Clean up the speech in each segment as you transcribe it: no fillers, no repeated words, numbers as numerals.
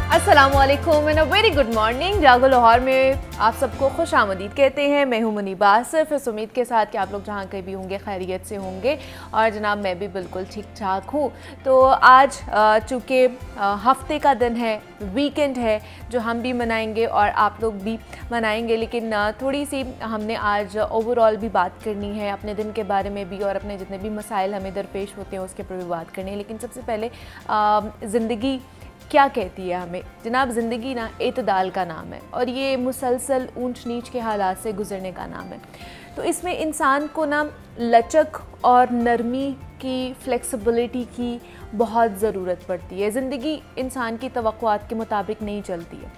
अस्सलाम वालेकुम and a very good morning. जागो लाहौर में आप सबको खुश आमदीद कहते हैं। मैं हूं मुनीबा आसिफ, इस उम्मीद के साथ कि आप लोग जहां कहीं भी होंगे खैरियत से होंगे और जनाब मैं भी बिल्कुल ठीक ठाक हूं। तो आज चूँकि हफ्ते का दिन है, वीकेंड है, जो हम भी मनाएंगे और आप लोग भी मनाएंगे, लेकिन थोड़ी सी हमने आज ओवरऑल भी बात करनी है अपने दिन के बारे में भी और अपने जितने भी मसाइल हमें दरपेश होते हैं उसके पर भी बात करनी है। लेकिन सबसे पहले ज़िंदगी क्या कहती है हमें। जनाब ज़िंदगी ना एतदाल का नाम है और ये मुसलसल ऊंच नीच के हालात से गुज़रने का नाम है। तो इसमें इंसान को ना लचक और नरमी की, फ्लेक्सिबिलिटी की बहुत ज़रूरत पड़ती है। ज़िंदगी इंसान की तवक्कुआत के मुताबिक नहीं चलती है।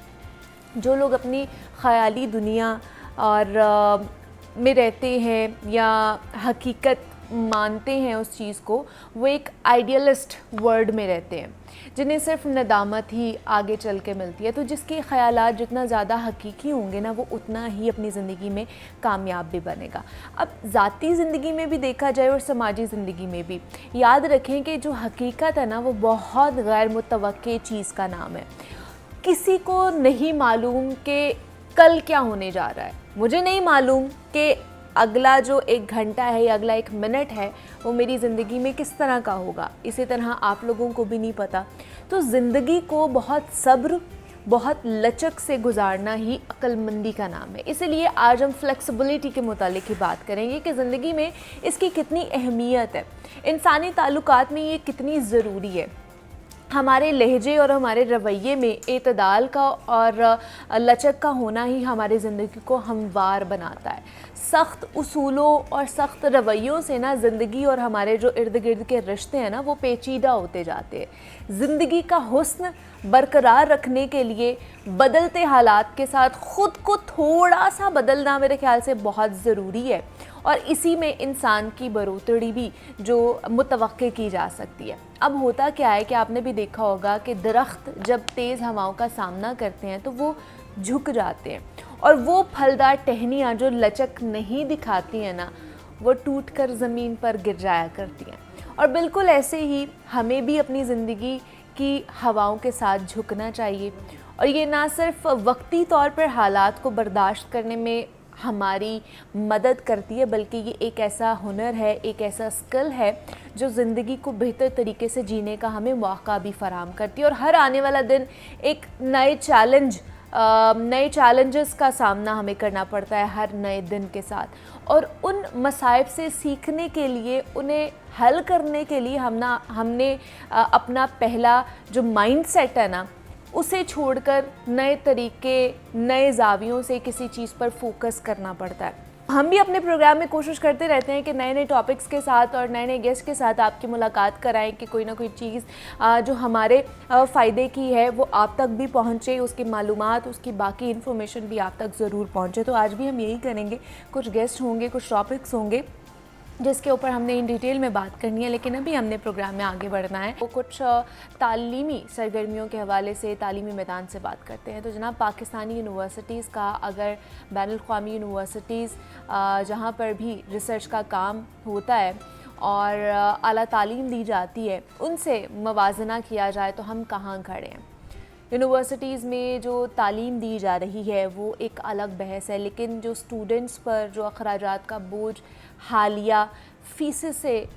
जो लोग अपनी ख़याली दुनिया और में रहते हैं या हकीकत मानते हैं उस चीज़ को, वो एक आइडियलिस्ट वर्ल्ड में रहते हैं जिन्हें सिर्फ नदामत ही आगे चल के मिलती है। तो जिसके ख़यालात जितना ज़्यादा हकीकी होंगे ना, वो उतना ही अपनी ज़िंदगी में कामयाब भी बनेगा। अब ज़ाती ज़िंदगी में भी देखा जाए और समाजी ज़िंदगी में भी याद रखें कि जो हकीकत है ना, वो बहुत गैर मुतवक्के चीज़ का नाम है। किसी को नहीं मालूम कि कल क्या होने जा रहा है। मुझे नहीं मालूम कि अगला जो 1 घंटा है या अगला 1 मिनट है वो मेरी ज़िंदगी में किस तरह का होगा। इसी तरह आप लोगों को भी नहीं पता। तो ज़िंदगी को बहुत सब्र, बहुत लचक से गुजारना ही अक्लमंदी का नाम है। इसलिए आज हम फ्लेक्सिबिलिटी के मुतालिक ही बात करेंगे कि ज़िंदगी में इसकी कितनी अहमियत है, इंसानी ताल्लुकात में ये कितनी ज़रूरी है। हमारे लहजे और हमारे रवैये में एतदाल का और लचक का होना ही हमारी ज़िंदगी को हमवार बनाता है। सख्त उसूलों और सख्त रवैयों से ना ज़िंदगी और हमारे जो इर्द गिर्द के रिश्ते हैं ना, वो पेचीदा होते जाते हैं। ज़िंदगी का हुस्न बरकरार रखने के लिए बदलते हालात के साथ ख़ुद को थोड़ा सा बदलना मेरे ख्याल से बहुत ज़रूरी है और इसी में इंसान की बढ़ोतरी भी जो मुतवक्के की जा सकती है। अब होता क्या है कि आपने भी देखा होगा कि दरख्त जब तेज़ हवाओं का सामना करते हैं तो वो झुक जाते हैं और वो फलदार टहनियाँ जो लचक नहीं दिखाती हैं ना, वो टूट कर ज़मीन पर गिर जाया करती हैं। और बिल्कुल ऐसे ही हमें भी अपनी ज़िंदगी की हवाओं के साथ झुकना चाहिए और ये ना सिर्फ वक्ती तौर पर हालात को बर्दाश्त करने में हमारी मदद करती है, बल्कि ये एक ऐसा हुनर है, एक ऐसा स्किल है जो ज़िंदगी को बेहतर तरीके से जीने का हमें मौका भी फराहम करती है। और हर आने वाला दिन एक नए चैलेंजेस का सामना हमें करना पड़ता है हर नए दिन के साथ। और उन मसाइब से सीखने के लिए, उन्हें हल करने के लिए हमने अपना पहला जो माइंड सेट है ना, उसे छोड़कर नए तरीके, नए ज़ावियों से किसी चीज़ पर फोकस करना पड़ता है। हम भी अपने प्रोग्राम में कोशिश करते रहते हैं कि नए नए टॉपिक्स के साथ और नए नए गेस्ट के साथ आपकी मुलाकात कराएं कि कोई ना कोई चीज़ जो हमारे फ़ायदे की है वो आप तक भी पहुंचे, उसकी मालूमात, उसकी बाकी इन्फॉर्मेशन भी आप तक ज़रूर पहुंचे। तो आज भी हम यही करेंगे। कुछ गेस्ट होंगे, कुछ टॉपिक्स होंगे जिसके ऊपर हमने इन डिटेल में बात करनी है, लेकिन अभी हमने प्रोग्राम में आगे बढ़ना है। वो कुछ तालीमी सरगर्मियों के हवाले से, तालीमी मैदान से बात करते हैं। तो जनाब, पाकिस्तानी यूनिवर्सिटीज़ का अगर बैनुल-अक़वामी यूनिवर्सिटीज़ जहाँ पर भी रिसर्च का काम होता है और आला तालीम दी जाती है, उनसे मवाजना किया जाए तो हम कहाँ खड़े हैं। यूनिवर्सिटीज़ में जो तालीम दी जा रही है वो एक अलग बहस है, लेकिन जो स्टूडेंट्स पर जो अखराजात का बोझ हालिया फ़ीस से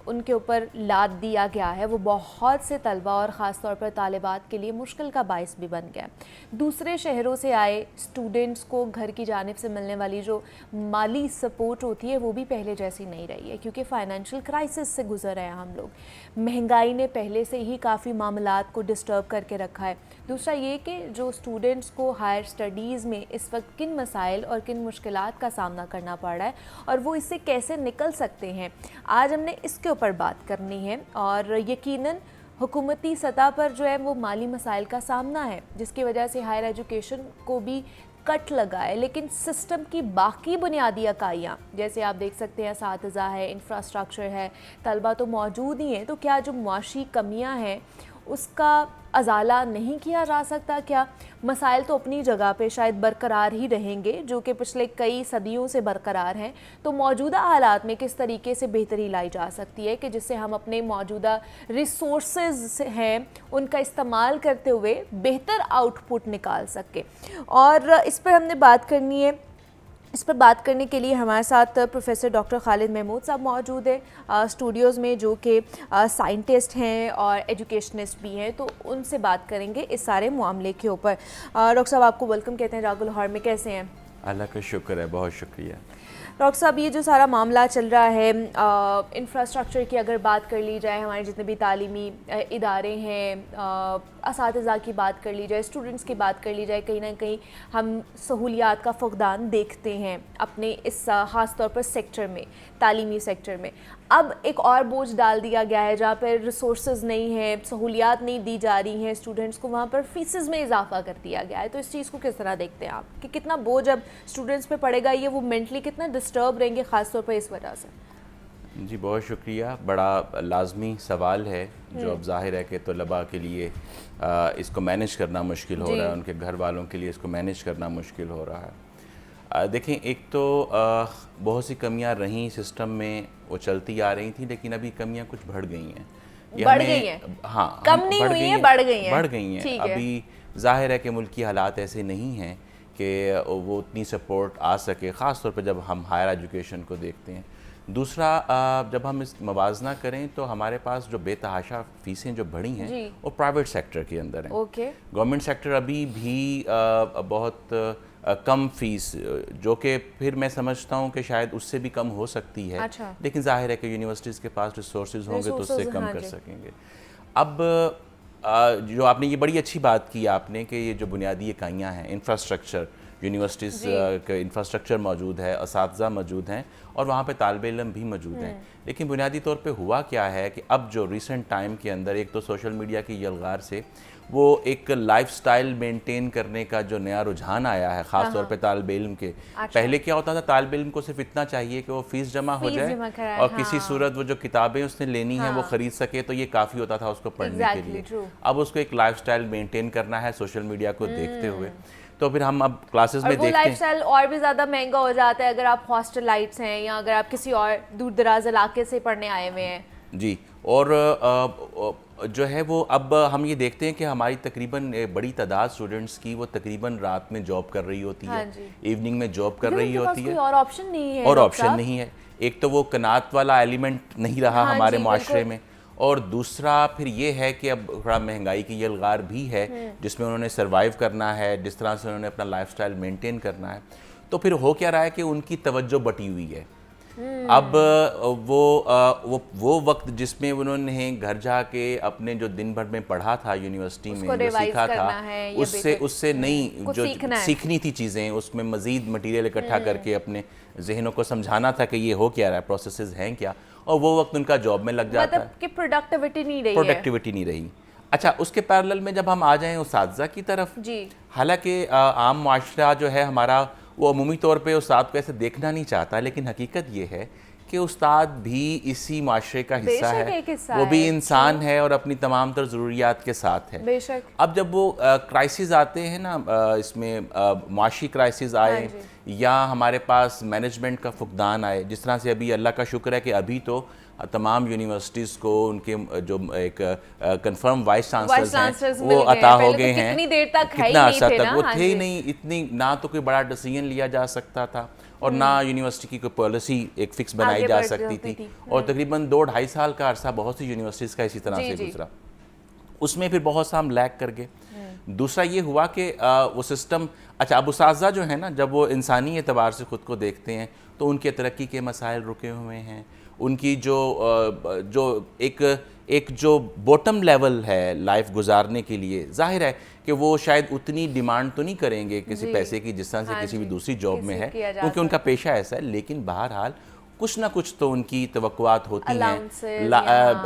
उनके ऊपर लाद दिया गया है, वो बहुत से तलबा और ख़ास तौर पर तालिबात के लिए मुश्किल का बाइस भी बन गया है। दूसरे शहरों से आए स्टूडेंट्स को घर की जानिब से मिलने वाली जो माली सपोर्ट होती है वो भी पहले जैसी नहीं रही है, क्योंकि फ़ाइनेंशियल क्राइसिस से गुज़र रहे हैं हम लोग। महंगाई ने पहले से ही काफ़ी मामलात को डिस्टर्ब करके रखा है। दूसरा ये कि जो स्टूडेंट्स को हायर स्टडीज़ में इस वक्त किन मसाइल और किन मुश्किलात का सामना करना पड़ रहा है और वो इससे कैसे निकल सकते हैं, आज हमने इसके ऊपर बात करनी है। और यकीनन हुकूमती सतह पर जो है वो माली मसाइल का सामना है, जिसकी वजह से हायर एजुकेशन को भी कट लगा है, लेकिन सिस्टम की बाकी बुनियादी इकाइयाँ जैसे आप देख सकते हैं, असातिज़ा है, इंफ्रास्ट्रक्चर है, तलबा तो मौजूद ही हैं। तो क्या जो मुआशी कमियाँ हैं اس کا ازالہ نہیں کیا جا سکتا کیا؟ مسائل تو اپنی جگہ پہ شاید برقرار ہی رہیں گے جو کہ پچھلے کئی صدیوں سے برقرار ہیں، تو موجودہ حالات میں کس طریقے سے بہتری لائی جا سکتی ہے کہ جس سے ہم اپنے موجودہ ریسورسز ہیں ان کا استعمال کرتے ہوئے بہتر آؤٹ پٹ نکال سکیں؟ اور اس پر ہم نے بات کرنی ہے. اس پر بات کرنے کے لیے ہمارے ساتھ پروفیسر ڈاکٹر خالد محمود صاحب موجود ہیں اسٹوڈیوز میں، جو کہ سائنٹسٹ ہیں اور ایجوکیشنسٹ بھی ہیں، تو ان سے بات کریں گے اس سارے معاملے کے اوپر. ڈاکٹر صاحب آپ کو ویلکم کہتے ہیں راگل لاہور میں، کیسے ہیں؟ اللہ کا شکر ہے، بہت شکریہ. ڈاکٹر صاحب یہ جو سارا معاملہ چل رہا ہے انفراسٹرکچر کی اگر بات کر لی جائے، ہمارے جتنے بھی تعلیمی ادارے ہیں، اساتذہ کی بات کر لی جائے، اسٹوڈنٹس کی بات کر لی جائے، کہیں نہ کہیں ہم سہولیات کا فقدان دیکھتے ہیں اپنے اس خاص طور پر سیکٹر میں، تعلیمی سیکٹر میں. اب ایک اور بوجھ ڈال دیا گیا ہے جہاں پر ریسورسز نہیں ہیں، سہولیات نہیں دی جا رہی ہیں اسٹوڈنٹس کو، وہاں پر فیسز میں اضافہ کر دیا گیا ہے. تو اس چیز کو کس طرح دیکھتے ہیں آپ کہ کتنا بوجھ اب اسٹوڈنٹس پہ پڑے گا، یہ وہ مینٹلی کتنا ڈسٹرب رہیں گے خاص طور پر اس وجہ سے؟ جی بہت شکریہ. بڑا لازمی سوال ہے جو اب ظاہر ہے کہ طلباء کے لیے اس کو مینیج کرنا مشکل ہو رہا ہے، ان کے گھر والوں کے لیے اس کو مینیج کرنا مشکل ہو رہا ہے. دیکھیں، ایک تو بہت سی کمیاں رہیں سسٹم میں، وہ چلتی آ رہی تھیں، لیکن ابھی کمیاں کچھ بڑھ گئی ہیں. بڑھ گئی ہیں؟ ہاں، کم نہیں ہوئی ہیں، بڑھ گئی ہیں. بڑھ گئی ہیں. ابھی ظاہر ہے کہ ملکی حالات ایسے نہیں ہیں کہ وہ اتنی سپورٹ آ سکے، خاص طور پہ جب ہم ہائر ایجوکیشن کو دیکھتے ہیں. دوسرا، جب ہم اس موازنہ کریں تو ہمارے پاس جو بے تحاشا فیسیں جو بڑھی ہیں وہ پرائیویٹ سیکٹر کے اندر ہیں. گورنمنٹ سیکٹر ابھی بھی بہت کم فیس، جو کہ پھر میں سمجھتا ہوں کہ شاید اس سے بھی کم ہو سکتی ہے، لیکن ظاہر ہے کہ یونیورسٹیز کے پاس ریسورسز ہوں گے تو اس سے کم کر سکیں گے. اب جو آپ نے یہ بڑی اچھی بات کی آپ نے کہ یہ جو بنیادی اکائیاں ہیں، انفراسٹرکچر، یونیورسٹیز کا انفراسٹرکچر موجود ہے، اساتذہ موجود ہیں اور وہاں پہ طالب علم بھی موجود ہیں. لیکن بنیادی طور پہ ہوا کیا ہے کہ اب جو ریسنٹ ٹائم کے اندر ایک تو سوشل میڈیا کی یلغار سے وہ ایک لائف سٹائل مینٹین کرنے کا جو نیا رجحان آیا ہے، خاص طور پہ طالب علم کے. پہلے کیا ہوتا تھا، طالب علم کو صرف اتنا چاہیے کہ وہ فیس جمع ہو جائے اور کسی صورت وہ جو کتابیں اس نے لینی ہیں وہ خرید سکے، تو یہ کافی ہوتا تھا اس کو پڑھنے کے لیے. اب اس کو ایک لائف سٹائل مینٹین کرنا ہے سوشل میڈیا کو دیکھتے ہوئے. تو پھر ہم اب کلاسز میں دیکھتے ہیں، لائف سٹائل اور بھی زیادہ مہنگا ہو جاتا ہے اگر آپ ہاسٹل لائٹس ہیں یا اگر آپ کسی اور دور دراز علاقے سے پڑھنے آئے ہوئے ہیں. جی، اور جو ہے وہ اب ہم یہ دیکھتے ہیں کہ ہماری تقریباً بڑی تعداد اسٹوڈنٹس کی وہ تقریباً رات میں جاب کر رہی ہوتی ہے، ایوننگ میں جاب کر رہی ہوتی ہے، اور آپشن نہیں ہے. اور آپشن نہیں ہے. ایک تو وہ قناعت والا ایلیمنٹ نہیں رہا ہمارے معاشرے میں، اور دوسرا پھر یہ ہے کہ اب تھوڑا مہنگائی کی یلغار بھی ہے جس میں انہوں نے سروائیو کرنا ہے، جس طرح سے انہوں نے اپنا لائف سٹائل مینٹین کرنا ہے. تو پھر ہو کیا رہا ہے کہ ان کی توجہ بٹی ہوئی ہے. اب وہ وقت جس میں انہوں نے گھر جا کے اپنے جو دن بھر میں پڑھا تھا یونیورسٹی میں جو سیکھا تھا، اس سے نہیں جو سیکھنی تھی چیزیں، اس میں مزید مٹیریل اکٹھا کر کے اپنے ذہنوں کو سمجھانا تھا کہ یہ ہو کیا رہا ہے، پروسیسز ہیں کیا، اور وہ وقت ان کا جاب میں لگ جاتا ہے. مطلب کہ پروڈکٹیوٹی نہیں رہی. اچھا، اس کے پیرلل میں جب ہم آ جائیں اساتذہ کی طرف، حالانکہ عام معاشرہ جو ہے ہمارا وہ عمومی طور پہ استاد کو ایسے دیکھنا نہیں چاہتا، لیکن حقیقت یہ ہے کہ استاد بھی اسی معاشرے کا حصہ ہے، وہ بھی انسان ہے اور اپنی تمام تر ضروریات کے ساتھ ہے. اب جب وہ کرائسز آتے ہیں نا، اس میں معاشی کرائسز آئے یا ہمارے پاس مینجمنٹ کا فقدان آئے، جس طرح سے ابھی اللہ کا شکر ہے کہ ابھی تو تمام یونیورسٹیز کو ان کے جو ایک کنفرم وائس چانسلرز ہیں وہ عطا ہو گئے ہیں. کتنا عرصہ تک وہ تھے ہی نہیں، اتنی نہ تو کوئی بڑا ڈیسیژن لیا جا سکتا تھا اور نہ یونیورسٹی کی کوئی پالیسی ایک فکس بنائی جا سکتی تھی، اور تقریباً 2-2.5 سال کا عرصہ بہت سی یونیورسٹیز کا اسی طرح سے گزرا. اس میں پھر بہت سا ہم لیگ کر گئے. دوسرا یہ ہوا کہ وہ سسٹم، اچھا اب اساتذہ جو ہیں نا، جب وہ انسانی اعتبار سے خود کو دیکھتے ہیں تو ان کے ترقی کے مسائل رکے ہوئے ہیں. ان کی جو ایک جو باٹم لیول ہے لائف گزارنے کے لیے، ظاہر ہے کہ وہ شاید اتنی ڈیمانڈ تو نہیں کریں گے کسی پیسے کی جس طرح سے کسی بھی دوسری جاب میں ہے، کیونکہ ان کا پیشہ ایسا ہے. لیکن بہرحال کچھ نہ کچھ تو ان کی توقعات ہوتی ہیں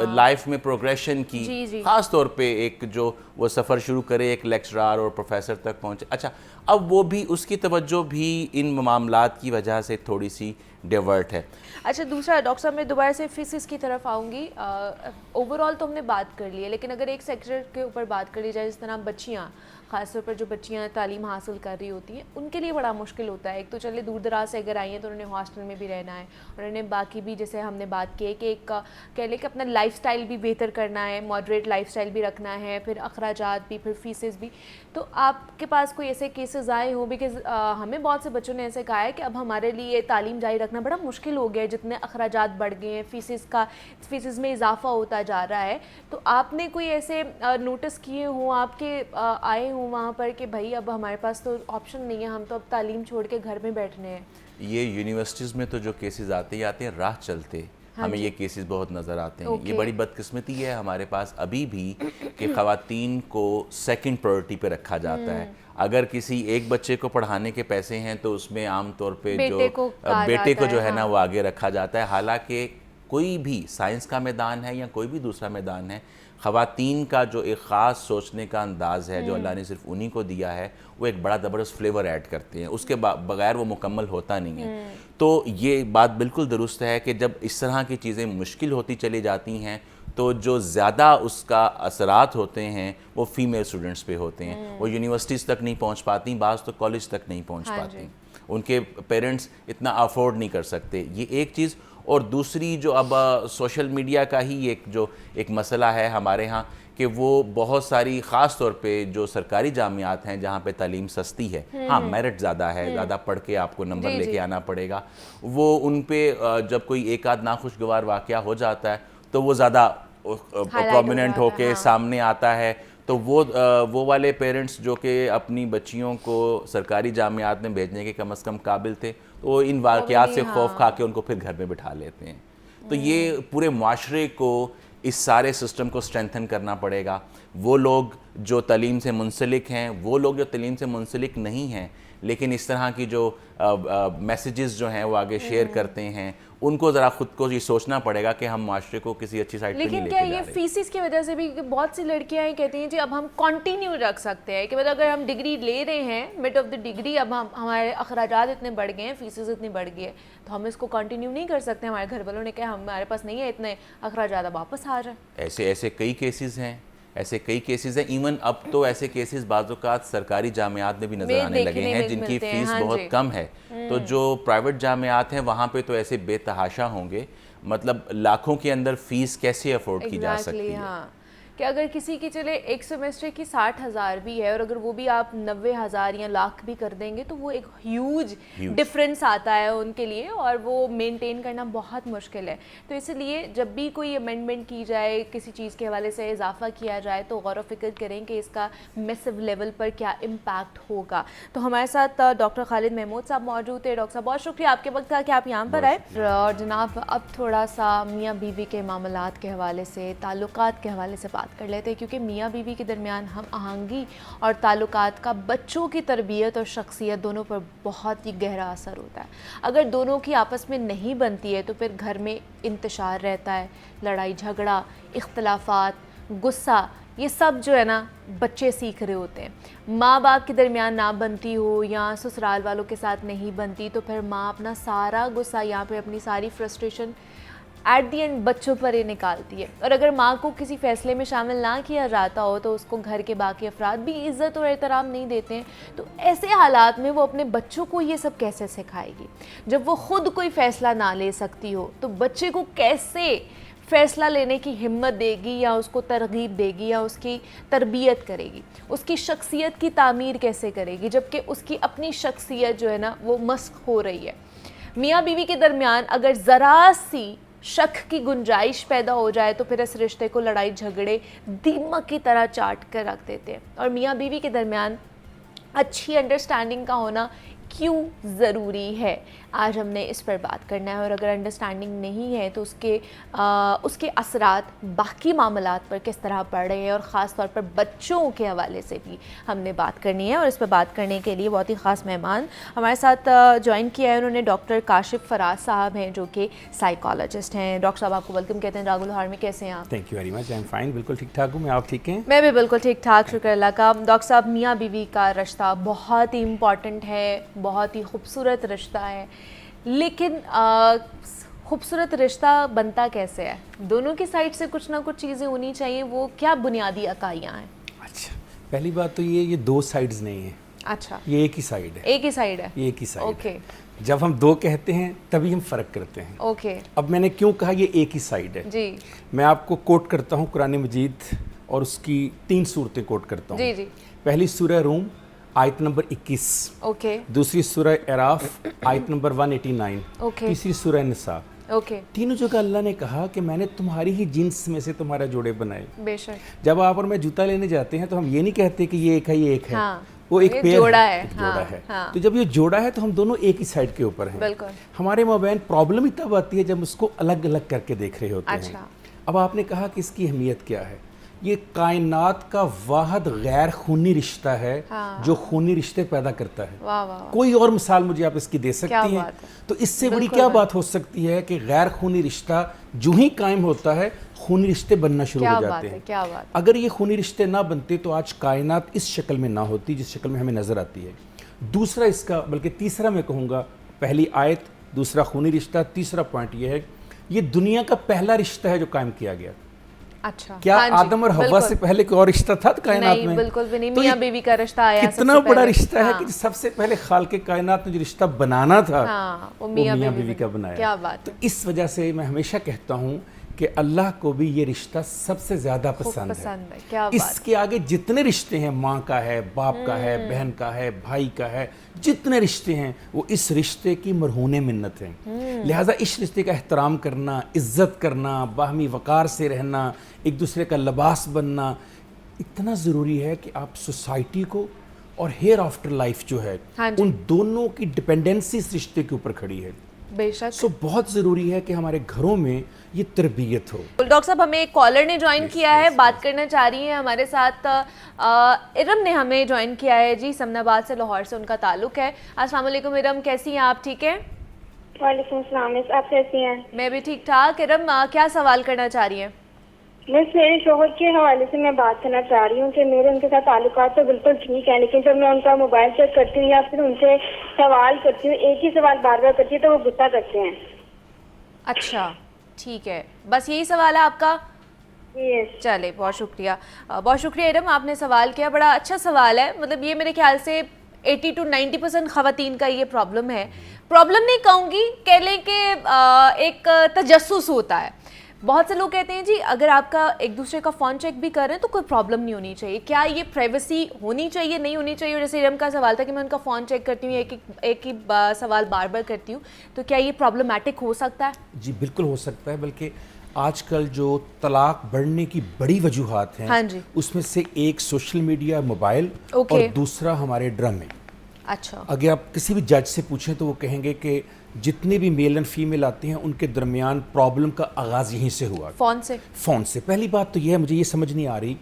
لائف میں پروگریشن کی، خاص طور پہ ایک جو وہ سفر شروع کرے ایک لیکچرار اور پروفیسر تک پہنچے. اچھا اب وہ بھی اس کی توجہ بھی ان معاملات کی وجہ سے تھوڑی سی ڈیورٹ ہے. اچھا دوسرا ڈاکٹر صاحب میں دوبارہ سے فیسز کی طرف آؤں گی. اوور آل تو ہم نے بات کر لی ہے، لیکن اگر ایک سیکٹر کے اوپر بات کر لی جائے جس طرح بچیاں، خاص طور پر جو بچیاں تعلیم حاصل کر رہی ہوتی ہیں ان کے لیے بڑا مشکل ہوتا ہے. ایک تو چلے دور دراز سے اگر آئی ہیں تو انہوں نے ہاسٹل میں بھی رہنا ہے، انہوں نے باقی بھی جیسے ہم نے بات کی ہے کہ ایک کہہ لیں کہ اپنا لائف سٹائل بھی بہتر کرنا ہے، ماڈریٹ لائف سٹائل بھی رکھنا ہے، پھر اخراجات بھی، پھر فیسز بھی. تو آپ کے پاس کوئی ایسے کیسز آئے ہوں؟ بیکاز ہمیں بہت سے بچوں نے ایسے کہا ہے کہ اب ہمارے لیے تعلیم جاری رکھنا بڑا مشکل ہو گیا ہے، جتنے اخراجات بڑھ گئے ہیں، فیسز میں اضافہ ہوتا جا رہا ہے. تو آپ نے کوئی ایسے نوٹس کیے ہوں، آپ کے آئے ہوں وہاں پر کہ بھائی اب ہمارے پاس تو آپشن نہیں ہے، ہم تو اب تعلیم چھوڑ کے گھر میں بیٹھنے ہیں؟ یہ یونیورسٹیز میں تو جو کیسز آتے ہیں راہ چلتے ہمیں یہ کیسز بہت نظر آتے ہیں. یہ بڑی بدقسمتی ہے ہمارے پاس ابھی بھی کہ خواتین کو سیکنڈ پرائرٹی پہ رکھا جاتا ہے. اگر کسی ایک بچے کو پڑھانے کے پیسے ہیں تو اس میں عام طور پہ جو بیٹے کو جو ہے نا وہ آگے رکھا جاتا ہے. حالانکہ کوئی بھی سائنس کا میدان ہے یا کوئی بھی دوسرا میدان ہے، خواتین کا جو ایک خاص سوچنے کا انداز ہے جو اللہ نے صرف انہی کو دیا ہے، وہ ایک بڑا زبردست فلیور ایڈ کرتے ہیں. اس کے بغیر وہ مکمل ہوتا نہیں ہے. تو یہ بات بالکل درست ہے کہ جب اس طرح کی چیزیں مشکل ہوتی چلی جاتی ہیں تو جو زیادہ اس کا اثرات ہوتے ہیں وہ فیمیل اسٹوڈنٹس پہ ہوتے ہیں. وہ یونیورسٹیز تک نہیں پہنچ پاتی، بعض تو کالج تک نہیں پہنچ پاتی، ان کے پیرنٹس اتنا افورڈ نہیں کر سکتے. یہ ایک چیز. اور دوسری جو اب سوشل میڈیا کا ہی ایک مسئلہ ہے ہمارے ہاں کہ وہ بہت ساری خاص طور پہ جو سرکاری جامعات ہیں جہاں پہ تعلیم سستی ہے، ہاں میرٹ زیادہ ہے، زیادہ پڑھ کے آپ کو نمبر لے کے آنا پڑے گا، وہ ان پہ جب کوئی ایک آدھ ناخوشگوار واقعہ ہو جاتا ہے تو وہ زیادہ پرومیننٹ ہو کے سامنے آتا ہے. تو وہ والے پیرنٹس جو کہ اپنی بچیوں کو سرکاری جامعات میں بھیجنے کے کم از کم قابل تھے، تو وہ ان واقعات سے خوف کھا کے ان کو پھر گھر میں بٹھا لیتے ہیں. تو یہ پورے معاشرے کو اس سارے سسٹم کو اسٹرینتھن کرنا پڑے گا. وہ لوگ جو تعلیم سے منسلک ہیں، وہ لوگ جو تعلیم سے منسلک نہیں ہیں لیکن اس طرح کی جو میسیجز جو ہیں وہ آگے شیئر کرتے ہیں، ان کو ذرا خود کو یہ سوچنا پڑے گا کہ ہم معاشرے کو کسی اچھی سائٹ پہ نہیں لے کے جا رہے. لیکن کیا یہ فیسز کی وجہ سے بھی بہت سی لڑکیاں کہتی ہیں جی اب ہم کنٹینیو رکھ سکتے ہیں کہ مطلب اگر ہم ڈگری لے رہے ہیں مڈ آف دا ڈگری، اب ہمارے اخراجات اتنے بڑھ گئے ہیں، فیسز اتنی بڑھ گئی ہے تو ہم اس کو کنٹینیو نہیں کر سکتے. ہمارے گھر والوں نے کہا ہمارے پاس نہیں ہے اتنے اخراجات، واپس آ جائیں. ایسے کئی کیسز ہیں. ایون اب تو ایسے کیسز بعض اوقات سرکاری جامعات میں بھی نظر آنے لگے ہیں جن کی فیس بہت کم ہے. تو جو پرائیویٹ جامعات ہیں وہاں پہ تو ایسے بے تحاشا ہوں گے، مطلب لاکھوں کے اندر فیس کیسے افورڈ کی جا سکتی ہے. کہ اگر کسی کی چلے ایک سیمسٹر کی 60,000 بھی ہے اور اگر وہ بھی آپ 90,000 یا لاکھ بھی کر دیں گے تو وہ ایک ہیوج ڈفرینس آتا ہے ان کے لیے اور وہ مینٹین کرنا بہت مشکل ہے. تو اس لیے جب بھی کوئی امینڈمنٹ کی جائے، کسی چیز کے حوالے سے اضافہ کیا جائے تو غور و فکر کریں کہ اس کا میسو لیول پر کیا امپیکٹ ہوگا. تو ہمارے ساتھ ڈاکٹر خالد محمود صاحب موجود تھے. ڈاکٹر صاحب بہت شکریہ آپ کے وقت کا کہ آپ یہاں پر آئے. اور جناب اب تھوڑا سا میاں بیوی کے معاملات کے حوالے سے، تعلقات کے حوالے سے بات کر لیتے ہیں، کیونکہ میاں بیوی کے درمیان ہم آہنگی اور تعلقات کا بچوں کی تربیت اور شخصیت دونوں پر بہت ہی گہرا اثر ہوتا ہے. اگر دونوں کی آپس میں نہیں بنتی ہے تو پھر گھر میں انتشار رہتا ہے، لڑائی جھگڑا، اختلافات، غصہ، یہ سب جو ہے نا بچے سیکھ رہے ہوتے ہیں. ماں باپ کے درمیان نہ بنتی ہو یا سسرال والوں کے ساتھ نہیں بنتی تو پھر ماں اپنا سارا غصہ یہاں پہ اپنی ساری فرسٹریشن ایٹ دی اینڈ بچوں پر ہی نکالتی ہے. اور اگر ماں کو کسی فیصلے میں شامل نہ کیا جاتا ہو تو اس کو گھر کے باقی افراد بھی عزت اور احترام نہیں دیتے ہیں. تو ایسے حالات میں وہ اپنے بچوں کو یہ سب کیسے سکھائے گی؟ جب وہ خود کوئی فیصلہ نہ لے سکتی ہو تو بچے کو کیسے فیصلہ لینے کی ہمت دے گی یا اس کو ترغیب دے گی یا اس کی تربیت کرے گی؟ اس کی شخصیت کی تعمیر کیسے کرے گی جبکہ اس کی اپنی شخصیت جو ہے نا وہ مسخ ہو رہی ہے؟ میاں بیوی کے درمیان اگر ذرا سی شک کی گنجائش پیدا ہو جائے تو پھر اس رشتے کو لڑائی جھگڑے دیمک کی طرح چاٹ کر رکھ دیتے ہیں. اور میاں بیوی کے درمیان اچھی انڈرسٹینڈنگ کا ہونا क्यों ज़रूरी है, आज हमने इस पर बात करना है। और अगर अंडरस्टैंडिंग नहीं है तो उसके असरात बाकी मामलात पर किस तरह पड़ रहे हैं, और ख़ास तौर पर बच्चों के हवाले से भी हमने बात करनी है। और इस पर बात करने के लिए बहुत ही ख़ास मेहमान हमारे साथ ज्वाइन किया है। उन्होंने डॉक्टर काशिफ फराज साहब हैं जो कि साइकोलॉजिस्ट हैं। डॉक्टर साहब आपको वेलकम कहते हैं जागो लाहौर में। कैसे हैं आप? Thank you very much, I am fine, बिल्कुल ठीक ठाक हूँ मैं। आप ठीक हैं? मैं भी बिल्कुल ठीक ठाक, शुक्र अल्लाह का। डॉक्टर साहब, मियाँ बीवी का रिश्ता बहुत ही इम्पॉर्टेंट है, बहुत ही खूबसूरत रिश्ता है, लेकिन खूबसूरत रिश्ता बनता कैसे है? दोनों की साइड से कुछ ना कुछ चीज़ें होनी चाहिए, वो क्या बुनियादी अकाइयाँ हैं? अच्छा, पहली बात तो ये दो साइड्स नहीं है। अच्छा, ये एक ही साइड है। एक ही साइड है? ये एक ही साइड ओके। जब हम दो कहते हैं तभी हम फ़र्क करते हैं। ओके। अब मैंने क्यों कहा ये एक ही साइड है? जी मैं आपको कोट करता हूँ कुरान मजीद, और उसकी 3 सूरतें कोट करता हूँ। जी जी। पहली सूरह रूम आयत नंबर 21, ओके दूसरी सूरह एराफ आयत नंबर 189, ओके तीसरी सूरह निसा। ओके। तीनों जगह अल्लाह ने कहा कि मैंने तुम्हारी ही जिन्स में से तुम्हारे जोड़े बनाए। बेशक। जब आप और मैं जूता लेने जाते हैं तो हम ये नहीं कहते कि ये एक है, ये एक है। हाँ, वो एक ये पेयर जोड़ा है, है। एक हाँ, जोड़ा है। हाँ। तो जब ये जोड़ा है तो हम दोनों एक ही साइड के ऊपर हैं। बिल्कुल। हमारे मोबाइल प्रॉब्लम ही तब आती है जब उसको अलग अलग करके देख रहे होते अच्छा। हैं। अब आपने कहा कि इसकी अहमियत क्या है। ये कायनात का वाहिद गैर खूनी रिश्ता है हाँ। जो खूनी रिश्ते पैदा करता है। वाह वाह वाह। कोई और मिसाल मुझे आप इसकी दे सकती हैं? बात है। तो इससे बड़ी बिल्कुल क्या बात। बात हो सकती है कि गैर खूनी रिश्ता जो ही कायम होता है खूनी रिश्ते बनना शुरू क्या हो बात जाते है, हैं। क्या बात। अगर ये खूनी रिश्ते ना बनते तो आज कायनात इस शक्ल में ना होती जिस शक्ल में हमें नजर आती है। दूसरा इसका, बल्कि तीसरा मैं कहूँगा, पहली आयत, दूसरा खूनी रिश्ता, तीसरा पॉइंट ये है ये दुनिया का पहला रिश्ता है जो कायम किया गया। अच्छा। क्या हाँ जी, आदम और हवा बिल्कुल। से पहले कोई और रिश्ता था कायनात नहीं, में? बिल्कुल भी नहीं। तो मियाँ ये बीवी का रिश्ता आया कितना सबसे बड़ा पहले। रिश्ता है हाँ। कि सबसे पहले खालिक़ कायनात ने जो रिश्ता बनाना था हाँ, वो वो मियाँ मियाँ बीवी बीवी का बनाया। क्या बात तो है। इस वजह से मैं हमेशा कहता हूँ कि अल्लाह को भी ये रिश्ता सबसे ज़्यादा पसंद है। क्या बात। इसके आगे जितने रिश्ते हैं, माँ का है, बाप का है, बहन का है, भाई का है, जितने रिश्ते हैं वो इस रिश्ते की मरहून मिन्नत हैं। लिहाजा इस रिश्ते का एहतराम करना, इज़्ज़त करना, बाहमी वक़ार से रहना, एक दूसरे का लिबास बनना इतना ज़रूरी है कि आप सोसाइटी को और हेयर आफ्टर लाइफ जो है हाँ जी। उन दोनों की डिपेंडेंसी इस रिश्ते के ऊपर खड़ी है। बेशक। सो बहुत ज़रूरी है कि हमारे घरों में ये तरबियत हो। डॉक्टर साहब, हमें एक कॉलर ने ज्वाइन किया है, बात करना चाह रही है हमारे साथ। इरम ने हमें ज्वाइन किया है जी, समनाबाद से, लाहौर से उनका ताल्लुक है। अस्सलाम वालेकुम इरम, कैसी हैं आप? ठीक है। वालेकुम सलाम, आप कैसी हैं? मैं भी ठीक ठाक। इरम, क्या सवाल करना चाह रही हैं? बस मेरे शोहर के हवाले से मैं बात करना चाह रही हूँ कि मेरे उनके साथ ताल्लुकात तो बिल्कुल ठीक है, लेकिन जब मैं उनका मोबाइल चेक करती हूँ या फिर उनसे सवाल करती हूँ, एक ही सवाल बार बार करती हूँ तो वो गुस्सा करते हैं। अच्छा, ठीक है, बस यही सवाल है आपका? यस। चले, बहुत शुक्रिया। बहुत शुक्रिया इरम, आपने सवाल किया, बड़ा अच्छा सवाल है। मतलब ये मेरे ख्याल से 80 to 90% ख़वातीन का ये प्रॉब्लम है। प्रॉब्लम नहीं कहूँगी, कह लें कि एक तजस्सुस होता है। बहुत से लोग कहते हैं जी अगर आपका एक दूसरे का फ़ोन चेक भी कर रहे हैं तो कोई प्रॉब्लम नहीं होनी चाहिए। क्या ये प्राइवेसी होनी चाहिए, नहीं होनी चाहिए? जैसे इरम का सवाल था कि मैं उनका फ़ोन चेक करती हूँ, एक ही सवाल बार बार करती हूँ, तो क्या ये प्रॉब्लमैटिक हो सकता है? जी बिल्कुल हो सकता है, बल्कि आजकल जो तलाक बढ़ने की बड़ी वजूहात हैं, हाँ जी। उसमें से एक सोशल मीडिया, मोबाइल, ओके। और दूसरा हमारे ड्रामे। अच्छा। अगर आप किसी भी जज से पूछें तो वो कहेंगे कि जितने भी मेल एंड फीमेल आते हैं उनके दरमियान प्रॉब्लम का आगाज़ यहीं से हुआ, फ़ोन से। पहली बात तो यह है, मुझे ये समझ नहीं आ रही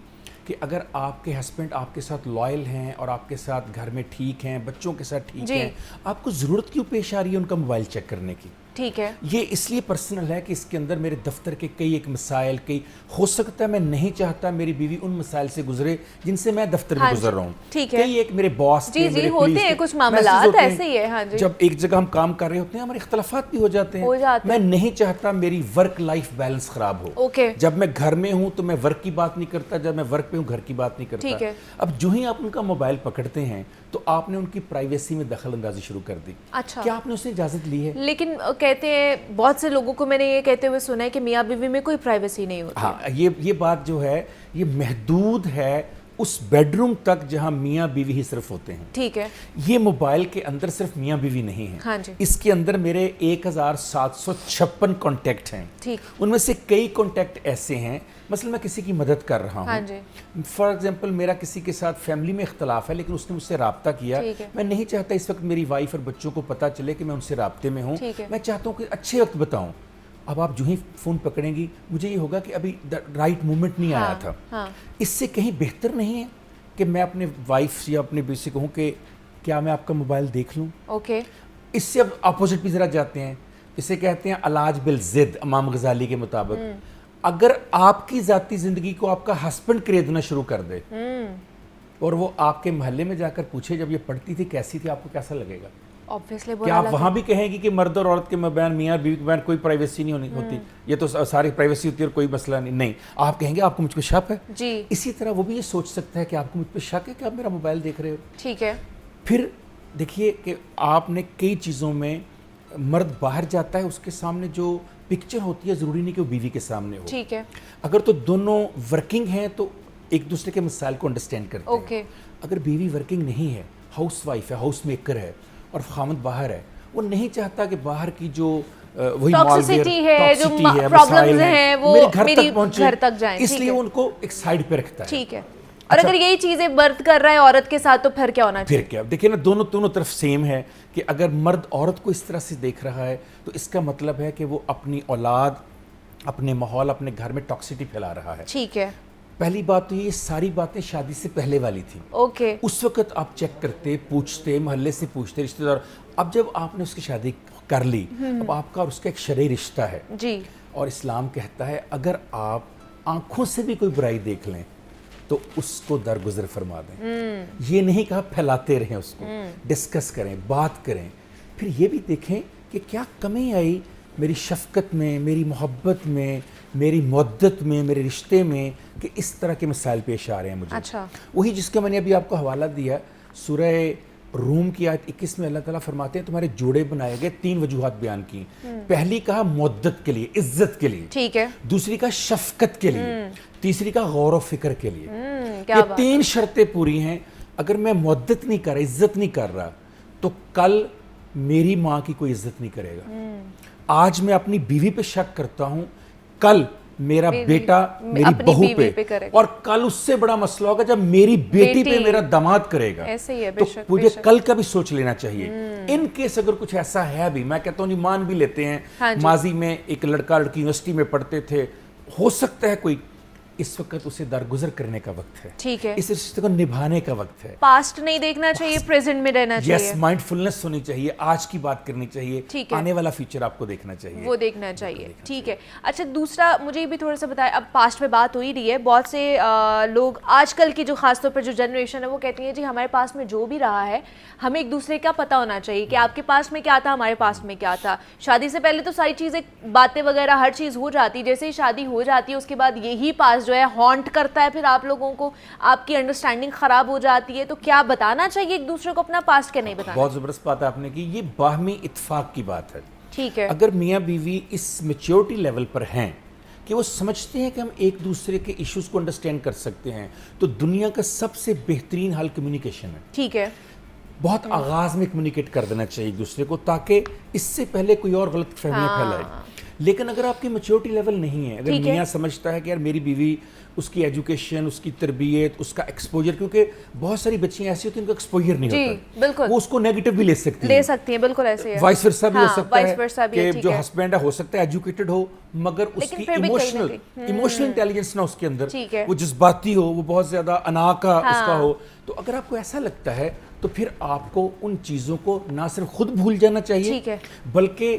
कि अगर आपके हस्बैंड आपके साथ लॉयल हैं और आपके साथ घर में ठीक हैं, बच्चों के साथ ठीक हैं, आपको ज़रूरत क्यों पेश आ रही है उनका मोबाइल चेक करने की? ठीक है। ये इसलिए पर्सनल है कि इसके अंदर मेरे दफ्तर के कई एक मसाइल, कई हो सकता है मैं नहीं चाहता मेरी बीवी उन मसाइल से गुजरे जिनसे मैं दफ्तर में गुजर रहा हूँ। ठीक है। कई एक मेरे बॉस जी जी होते हैं कुछ मामलात ऐसे ही है। हाँ जी। जब एक जगह हम काम कर रहे होते हैं हमारे इख्तलाफात भी हो जाते हैं। मैं नहीं चाहता मेरी वर्क लाइफ बैलेंस खराब हो। ओके। जब मैं घर में हूँ तो मैं वर्क की बात नहीं करता, जब मैं वर्क पे हूँ घर की बात नहीं करता। ठीक है। अब जो ही आप उनका मोबाइल पकड़ते हैं तो आपने उनकी प्राइवेसी में दखल अंदाजी शुरू कर दी। अच्छा। क्या आपने उससे इजाजत ली है? लेकिन कहते हैं, बहुत से लोगों को मैंने ये कहते हुए सुना है कि मियाँ बीवी में कोई प्राइवेसी नहीं होती। हाँ, ये बात जो है ये महदूद है उस बेडरूम तक जहां मियाँ बीवी ही सिर्फ होते हैं। ठीक है। ये मोबाइल के अंदर सिर्फ मियाँ बीवी नहीं है। हाँ जी। इसके अंदर मेरे 1756 कॉन्टैक्ट हैं। ठीक। उनमें से कई कॉन्टैक्ट ऐसे हैं, मसलन मैं किसी की मदद कर रहा हूँ। हाँ जी। फॉर एग्जाम्पल मेरा किसी के साथ फैमिली में इख्तलाफ है, लेकिन उसने मुझसे रब्ता किया। ठीक है। मैं नहीं चाहता इस वक्त मेरी वाइफ और बच्चों को पता चले कि मैं उनसे रब्ते में हूँ। ठीक है। मैं चाहता हूँ कि अच्छे वक्त बताऊँ। अब आप जो ही फ़ोन पकड़ेंगी, मुझे ये होगा कि अभी राइट मोमेंट नहीं आया था। हाँ। इससे कहीं बेहतर नहीं है कि मैं अपने वाइफ या अपने बेटे से कहूँ कि क्या मैं आपका मोबाइल देख लूँ? ओके। इससे अब अपोजिट भी ज़रा जाते हैं, इसे कहते हैं अलाज बिल ज़िद, इमाम गजाली के मुताबिक। अगर आपकी ज़ाती ज़िंदगी को आपका हस्बैंड खरीदना शुरू कर दे और वो आपके मोहल्ले में जाकर पूछे जब ये पढ़ती थी कैसी थी, आपको कैसा लगेगा? ऑब्वियसली क्या आप वहाँ भी कहेंगी कि मर्द और औरत के मबैन, मियाँ बीवी के मबैन कोई प्राइवेसी नहीं होती, ये तो सारी प्राइवेसी होती है और कोई मसला नहीं? नहीं, आप कहेंगे आपको मुझ पर शक है। जी। इसी तरह वो भी ये सोच सकता है कि आपको मुझ पर शक है कि आप मेरा मोबाइल देख रहे हो। ठीक है। फिर देखिए कि आपने कई चीज़ों में, मर्द बाहर जाता है, उसके सामने जो पिक्चर होती है ज़रूरी नहीं कि वो बीवी के सामने हो। ठीक है। अगर तो दोनों वर्किंग हैं तो एक दूसरे के मसाइल को अंडरस्टैंड करते हैं। ओके। अगर बीवी वर्किंग नहीं है, हाउस वाइफ है, हाउस मेकर है और खामद बाहर है, वो नहीं चाहता कि बाहर की जो वही टॉक्सिसिटी है, जो टॉक्सिसिटी है, प्रॉब्लम्स मसाइल हैं, वो मेरे घर तक जाएं। इसलिए वो उनको एक साइड पे रखता है। ठीक है। और अगर यही चीजें मर्द कर रहा है औरत के साथ, तो फिर क्या होना चाहिए? फिर क्या? देखिए ना, दोनों तरफ सेम है कि अगर मर्द औरत को इस तरह से देख रहा है तो इसका मतलब है कि वो अपनी औलाद, अपने माहौल, अपने घर में टॉक्सिसिटी फैला रहा है। ठीक है। पहली बात तो ये सारी बातें शादी से पहले वाली थी। ओके। उस वक्त आप चेक करते, पूछते, मोहल्ले से पूछते, रिश्तेदार। अब जब आपने उसकी शादी कर ली, अब आपका और उसका एक शरई रिश्ता है जी। और इस्लाम कहता है अगर आप आंखों से भी कोई बुराई देख लें तो उसको दरगुजर फरमा दें। ये नहीं कहा फैलाते रहें उसको, डिस्कस करें, बात करें। फिर ये भी देखें कि क्या कमी आई मेरी शफकत में, मेरी मोहब्बत में, मेरी मुद्दत में, मेरे रिश्ते में, कि इस तरह के मसाइल पेश आ रहे हैं मुझे। अच्छा। वही जिसका मैंने अभी आपको हवाला दिया, सूरह रूम की आयत 21 में अल्लाह ताला फरमाते हैं तुम्हारे जोड़े बनाए गए, 3 वजूहात बयान की। पहली कहा मुद्दत के लिए, इज्जत के लिए। ठीक है। दूसरी का शफकत के लिए, तीसरी का गौर व फिक्र के लिए। क्या ये बात। 3 शर्तें पूरी हैं। अगर मैं मुद्दत नहीं कर रहा, इज्जत नहीं कर रहा, तो कल मेरी माँ की कोई इज्जत नहीं करेगा। आज मैं अपनी बीवी पे शक करता हूँ, कल मेरा बेटा मेरी अपनी बहू बीवी पे पे, करेगा। और कल उससे बड़ा मसला होगा जब मेरी बेटी पे मेरा दामाद करेगा। ऐसे ही है, तो बेशक, मुझे बेशक। कल का भी सोच लेना चाहिए। इन केस अगर कुछ ऐसा है भी, मैं कहता हूँ जी मान भी लेते हैं, हाँ जी। माजी में एक लड़का लड़की यूनिवर्सिटी में पढ़ते थे, हो सकता है कोई, इस वक्त उसे दरगुजर करने का वक्त है। ठीक है। इस रिश्ते को निभाने का वक्त है। पास्ट नहीं देखना चाहिए, प्रेजेंट में रहना यस, चाहिए। माइंडफुलनेस होनी चाहिए, आज की बात करनी चाहिए, ठीक है। आने वाला फ्यूचर आपको देखना चाहिए। वो देखना चाहिए। ठीक है। अच्छा, दूसरा मुझे ये भी थोड़ा सा बताएं, अब पास्ट में बात हो ही रही है, बहुत से लोग आजकल की जो खासतौर पर जो जनरेशन है वो कहती है जी हमारे पास में जो भी रहा है हमें एक दूसरे का पता होना चाहिए कि आपके पास में क्या था, हमारे पास में क्या था। शादी से पहले तो सारी चीज़ें, बातें वगैरह हर चीज़ हो जाती है, जैसे ही शादी हो जाती है उसके बाद यही पास जो है हॉन्ट करता है, फिर आप लोगों को, आपकी अंडरस्टैंडिंग खराब हो जाती है। तो क्या बताना चाहिए एक दूसरे को अपना पास्ट, क्या नहीं बताना? बहुत ज़बरदस्त बात आपने की, ये बाहमी इत्फाक की बात है। ठीक है। अगर मियाँ बीवी इस मेच्योरिटी लेवल पर हैं कि वो समझते हैं कि हम एक दूसरे के इश्यूज को अंडरस्टैंड कर सकते हैं, तो दुनिया का सबसे बेहतरीन हल कम्युनिकेशन है। ठीक है। बहुत आगाज में कम्युनिकेट कर देना चाहिए एक दूसरे को, ताकि इससे पहले कोई और गलत फहमियाँ फैलाए। लेकिन अगर आपकी मैच्योरिटी लेवल नहीं है, अगर मियाँ समझता है कि यार मेरी बीवी, उसकी एजुकेशन, उसकी तरबियत, उसका एक्सपोजर, क्योंकि बहुत सारी बच्चियाँ ऐसी होती हैं उनका एक्सपोजर नहीं होता, बिल्कुल, वो उसको नेगेटिव भी ले सकती हैं, बिल्कुल ऐसे है। वाइस वर्सा भी हो सकता है कि जो है। हस्बैंड है हो सकता है एजुकेटेड हो, मगर उसकी इमोशनल इंटेलिजेंस ना उसके अंदर, वो जज्बाती हो, वो बहुत ज्यादा अना का उसका हो। तो अगर आपको ऐसा लगता है तो फिर आपको उन चीज़ों को ना सिर्फ खुद भूल जाना चाहिए, बल्कि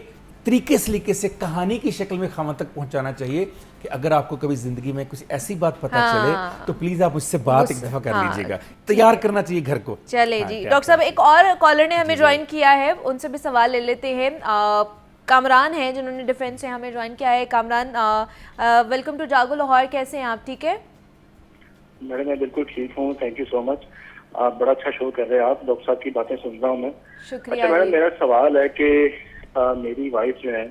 तरीके सलीके से कहानी की शक्ल में खामा तक पहुंचाना चाहिए कि अगर आपको कभी जिंदगी में कुछ ऐसी बात पता चले तो प्लीज आप मुझसे बात एक दफा कर लीजिएगा। तैयार करना चाहिए घर को। चले जी डॉक्टर साहब, एक और कॉलर ने हमें ज्वाइन किया है, उनसे भी सवाल ले लेते हैं। कामरान हैं जिन्होंने डिफेंस से हमें ज्वाइन किया है। कामरान, वेलकम टू जागो लाहौर, कैसे हैं आप? ठीक है मैडम, मैं बिल्कुल ठीक हूँ, थैंक यू सो मच। आप बड़ा अच्छा शो कर रहे हैं, आप डॉक्टर साहब की बातें सुन रहा हूँ मैं। शुक्रिया। अच्छा मैडम, मेरा सवाल है कि मेरी वाइफ जो है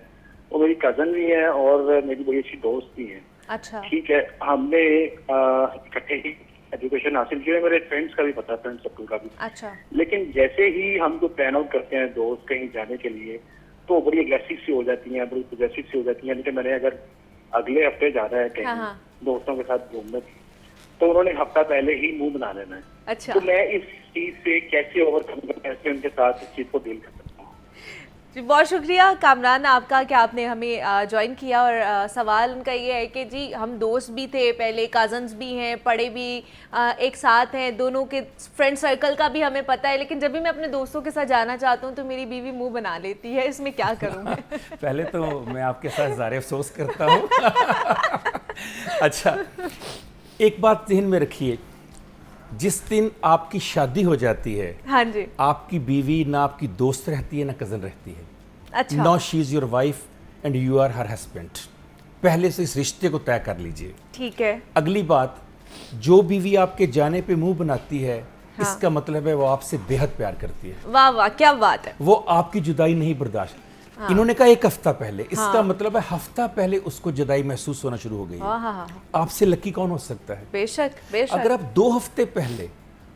वो मेरी कजन भी है और मेरी बड़ी अच्छी दोस्त भी है। अच्छा। ठीक है, हमने इकट्ठे ही एजुकेशन हासिल की है, मेरे फ्रेंड्स का भी पता, फ्रेंड सर्कल का भी। अच्छा। लेकिन जैसे ही हम को प्लान आउट करते हैं दोस्त कहीं जाने के लिए, तो बड़ी एग्रेसिव सी हो जाती हैं, बड़ी पॉजिटिव सी हो जाती हैं। लेकिन मैंने अगर अगले हफ्ते जाना है कहीं हाँ। दोस्तों के साथ घूमने, तो उन्होंने हफ्ता पहले ही मुंह बना लेना है। अच्छा। तो मैं इस चीज से कैसे ओवरकम कर, कैसे उनके साथ इस चीज को डील कर सकता हूँ? जी बहुत शुक्रिया कामरान आपका कि आपने हमें ज्वाइन किया। और सवाल उनका ये है कि जी हम दोस्त भी थे पहले, कज़न्स भी हैं, पढ़े भी एक साथ हैं, दोनों के फ्रेंड सर्कल का भी हमें पता है, लेकिन जब भी मैं अपने दोस्तों के साथ जाना चाहता हूँ तो मेरी बीवी मुंह बना लेती है, इसमें क्या करूँ मैं? पहले तो मैं आपके साथ ज़ाहिर अफसोस करता हूँ। अच्छा, एक बात ज़हन में रखिए, जिस दिन आपकी शादी हो जाती है, हाँ जी। आपकी बीवी ना आपकी दोस्त रहती है ना कज़न रहती है। अच्छा। No she is your wife and you are her husband. पहले से इस रिश्ते को तय कर लीजिए। ठीक है। अगली बात, जो बीवी आपके जाने पे मुंह बनाती है, इसका मतलब है वो आपसे बेहद प्यार करती है। वाह वाह, क्या बात है। वो आपकी जुदाई नहीं बर्दाश्त। इन्होंने कहा एक हफ्ता पहले, इसका मतलब है हफ्ता पहले उसको जुदाई महसूस होना शुरू हो गई है। आपसे लकी कौन हो सकता है? बेशक बेशक। अगर आप 2 हफ्ते पहले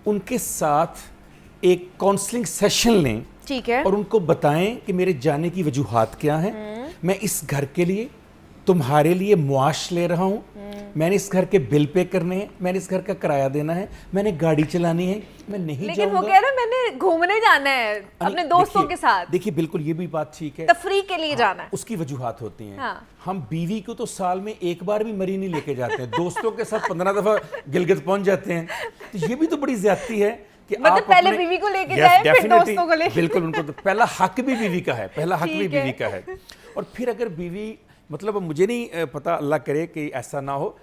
उनके साथ एक काउंसलिंग सेशन लें, ठीक है, और उनको बताएं कि मेरे जाने की वजूहात क्या हैं, मैं इस घर के लिए तुम्हारे लिए मुआश ले रहा हूँ, मैंने इस घर के बिल पे करने हैं, मैंने इस घर का किराया देना है, मैंने गाड़ी चलानी है, मैं नहीं लेकिन वो जाऊंगा। कह रहे हैं मैंने घूमने जाना है अपने दोस्तों के साथ। देखिए बिल्कुल ये भी बात ठीक है, तफरी के लिए जाना है। उसकी वजूहात होती हैं। हाँ। हम बीवी को तो साल में एक बार भी मरी नहीं लेके जाते हैं, दोस्तों के साथ 15 दफा गिलगित पहुंच जाते हैं। तो ये भी तो बड़ी ज्यादती है कि मतलब आप पहले अपने- बीवी को लेके Yes, जाए, फिर definitely, दोस्तों को लेके। बिल्कुल, उनको तो पहला हक भी बीवी का है, पहला हक भी ठीक है। बीवी का है। और फिर अगर बीवी, मतलब अब मुझे नहीं पता, अल्लाह करे कि ऐसा ना हो,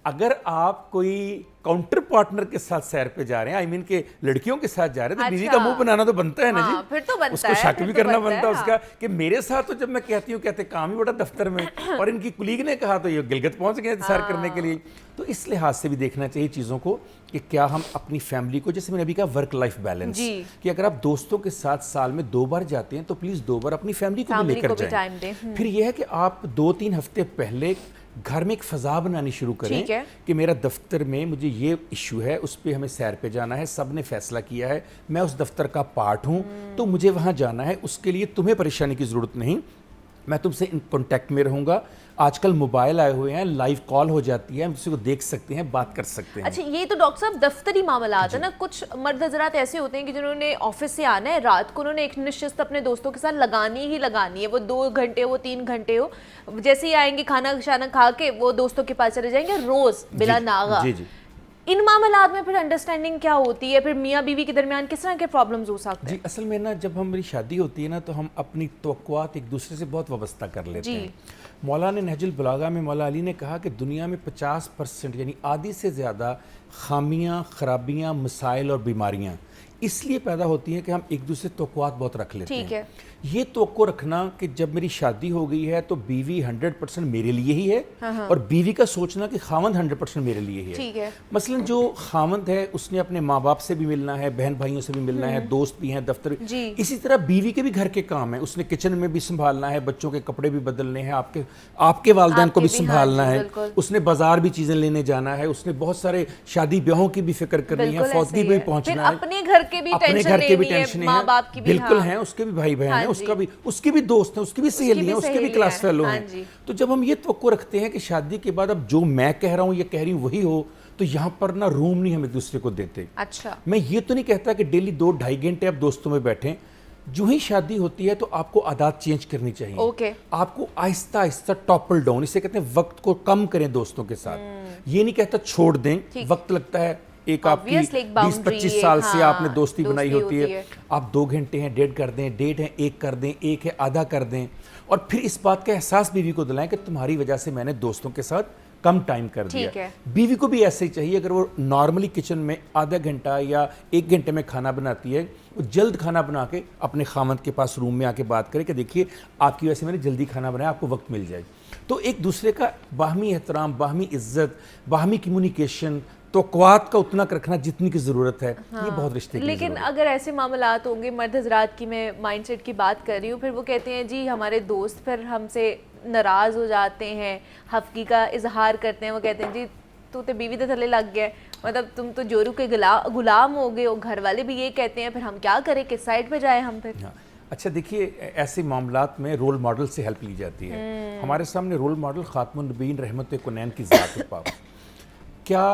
अगर आप कोई काउंटर पार्टनर के साथ सैर पे जा रहे हैं, आई मीन के लड़कियों के साथ जा रहे हैं, तो बीवी का अच्छा। मुंह बनाना तो बनता है ना हाँ, जी। फिर तो बनता उसको है, शक फिर भी तो करना बनता बनता है है, उसका कि मेरे साथ तो जब मैं कहती हूँ कहते काम ही बड़ा दफ्तर में, और इनकी कुलीग ने कहा तो ये गिलगित पहुंच गए सैर करने के लिए। तो इस लिहाज से भी देखना चाहिए चीज़ों को कि क्या हम अपनी फैमिली को, जैसे मैंने अभी कहा वर्क लाइफ बैलेंस, कि अगर आप दोस्तों के साथ साल में 2 बार जाते हैं तो प्लीज़ 2 बार अपनी फैमिली को भी लेकर जाएं। फिर यह है कि आप 2-3 हफ्ते पहले घर में एक फ़ज़ा बनानी शुरू करें कि मेरा दफ्तर में मुझे ये इशू है, उस पर हमें सैर पे जाना है, सब ने फैसला किया है, मैं उस दफ्तर का पार्ट हूँ, तो मुझे वहाँ जाना है, उसके लिए तुम्हें परेशानी की ज़रूरत नहीं, मैं तुमसे इन कॉन्टैक्ट में रहूँगा। आजकल मोबाइल आए हुए हैं, लाइव कॉल हो जाती है, हम किसी को देख सकते हैं, बात कर सकते हैं। अच्छा, ये तो डॉक्टर साहब दफ्तरी मामला आता है ना। कुछ मर्द हजरात ऐसे होते हैं कि जिन्होंने ऑफिस से आना है, रात को उन्होंने एक निश्चित अपने दोस्तों के साथ लगानी ही लगानी है, वो 2 घंटे हो 3 घंटे हो, जैसे ही आएंगे खाना शाना खा के वो दोस्तों के पास चले जाएंगे रोज बिला नागा। जी जी। इन मामलात में फिर अंडरस्टैंडिंग क्या होती है? फिर मियाँ बीवी के दरमियान किस तरह के प्रॉब्लम्स हो सकते हैं? जी, असल में ना जब हमारी शादी होती है ना तो हम अपनी तवक्कुआत एक दूसरे से बहुत वाबस्ता कर लेते हैं। मौला ने नहजुल बलागा में मौला अली ने कहा कि दुनिया में 50% यानी आधी से ज़्यादा खामियां, खराबियां, मसाइल और बीमारियां इसलिए पैदा होती हैं कि हम एक दूसरे तवक्कुआत बहुत रख लेते हैं। ठीक है। ये तवक्को रखना कि जब मेरी शादी हो गई है तो बीवी 100% मेरे लिए ही है, और बीवी का सोचना कि खावंद 100% मेरे लिए ही है। ठीक है। मसलन जो खावंद है उसने अपने माँ बाप से भी मिलना है, बहन भाइयों से भी मिलना है, दोस्त भी हैं, दफ्तर भी। इसी तरह बीवी के भी घर के काम है, उसने किचन में भी संभालना है, बच्चों के कपड़े भी बदलने हैं, आपके वालिदैन को भी संभालना है, उसने बाजार भी चीज़ें लेने जाना है, उसने बहुत सारे शादी ब्याहों की भी फिक्र करनी है, फौतगी भी पहुँचना है, अपने घर के भी टेंशन माँ बाप की बिल्कुल हैं, उसके भी भाई बहन हैं, उसके भी दोस्त हैं, उसकी भी सहेली हैं, उसके भी क्लास फेलो हैं। तो जब हम ये तवक्को रखते हैं कि शादी के बाद अब जो मैं कह रहा हूँ ये कह रही हूँ वही हो, तो यहाँ पर ना रूम नहीं हम एक दूसरे को देते। अच्छा। मैं ये तो नहीं कहता कि डेली 2-2.5 घंटे आप दोस्तों में बैठें, जो ही शादी होती है तो आपको आदत चेंज करनी चाहिए। आपको आहिस्ता आहिस्ता टॉपल डाउन, इसे कहते हैं वक्त को कम करें दोस्तों के साथ। ये नहीं कहता छोड़ दें, वक्त लगता है, एक आपकी 20-25 साल से आपने दोस्ती बनाई होती है, आप 2 घंटे हैं डेट कर दें, डेट है 1 कर दें, 1 है आधा कर दें, और फिर इस बात का एहसास बीवी को दिलाएं कि तुम्हारी वजह से मैंने दोस्तों के साथ कम टाइम कर दिया। बीवी को भी ऐसे ही चाहिए, अगर वो नॉर्मली किचन में आधा घंटा या 1 घंटे में खाना बनाती है, वो जल्द खाना बना के अपने खामद के पास रूम में आके बात करे कि देखिए आपकी वजह से मैंने जल्दी खाना बनाया, आपको वक्त मिल जाए। तो एक दूसरे का बाहमी एहतराम, बाहमी इज्जत, बाहमी कम्युनिकेशन, तवक्कुआत का उतना रखना जितनी की ज़रूरत है, ये बहुत रिश्ते की लेकिन ज़रूरत है। अगर ऐसे मामलात होंगे, मर्द हजरात की मैं माइंडसेट की बात कर रही हूँ, फिर वो कहते हैं जी हमारे दोस्त फिर हमसे नाराज़ हो जाते हैं, हफ्की का इजहार करते हैं, वो कहते हैं जी तू तो बीवी दे थले लग गया, मतलब तुम तो जोरू के गुलाम हो गए हो, घर वाले भी ये कहते हैं, फिर हम क्या करें, किस साइड पे जाएं हम फिर? हाँ, अच्छा देखिए, ऐसे मामलात में रोल मॉडल से हेल्प ली जाती है। हमारे सामने रोल मॉडल खातमुन नबीन रहमत कुनैन की ज़ात पाक, क्या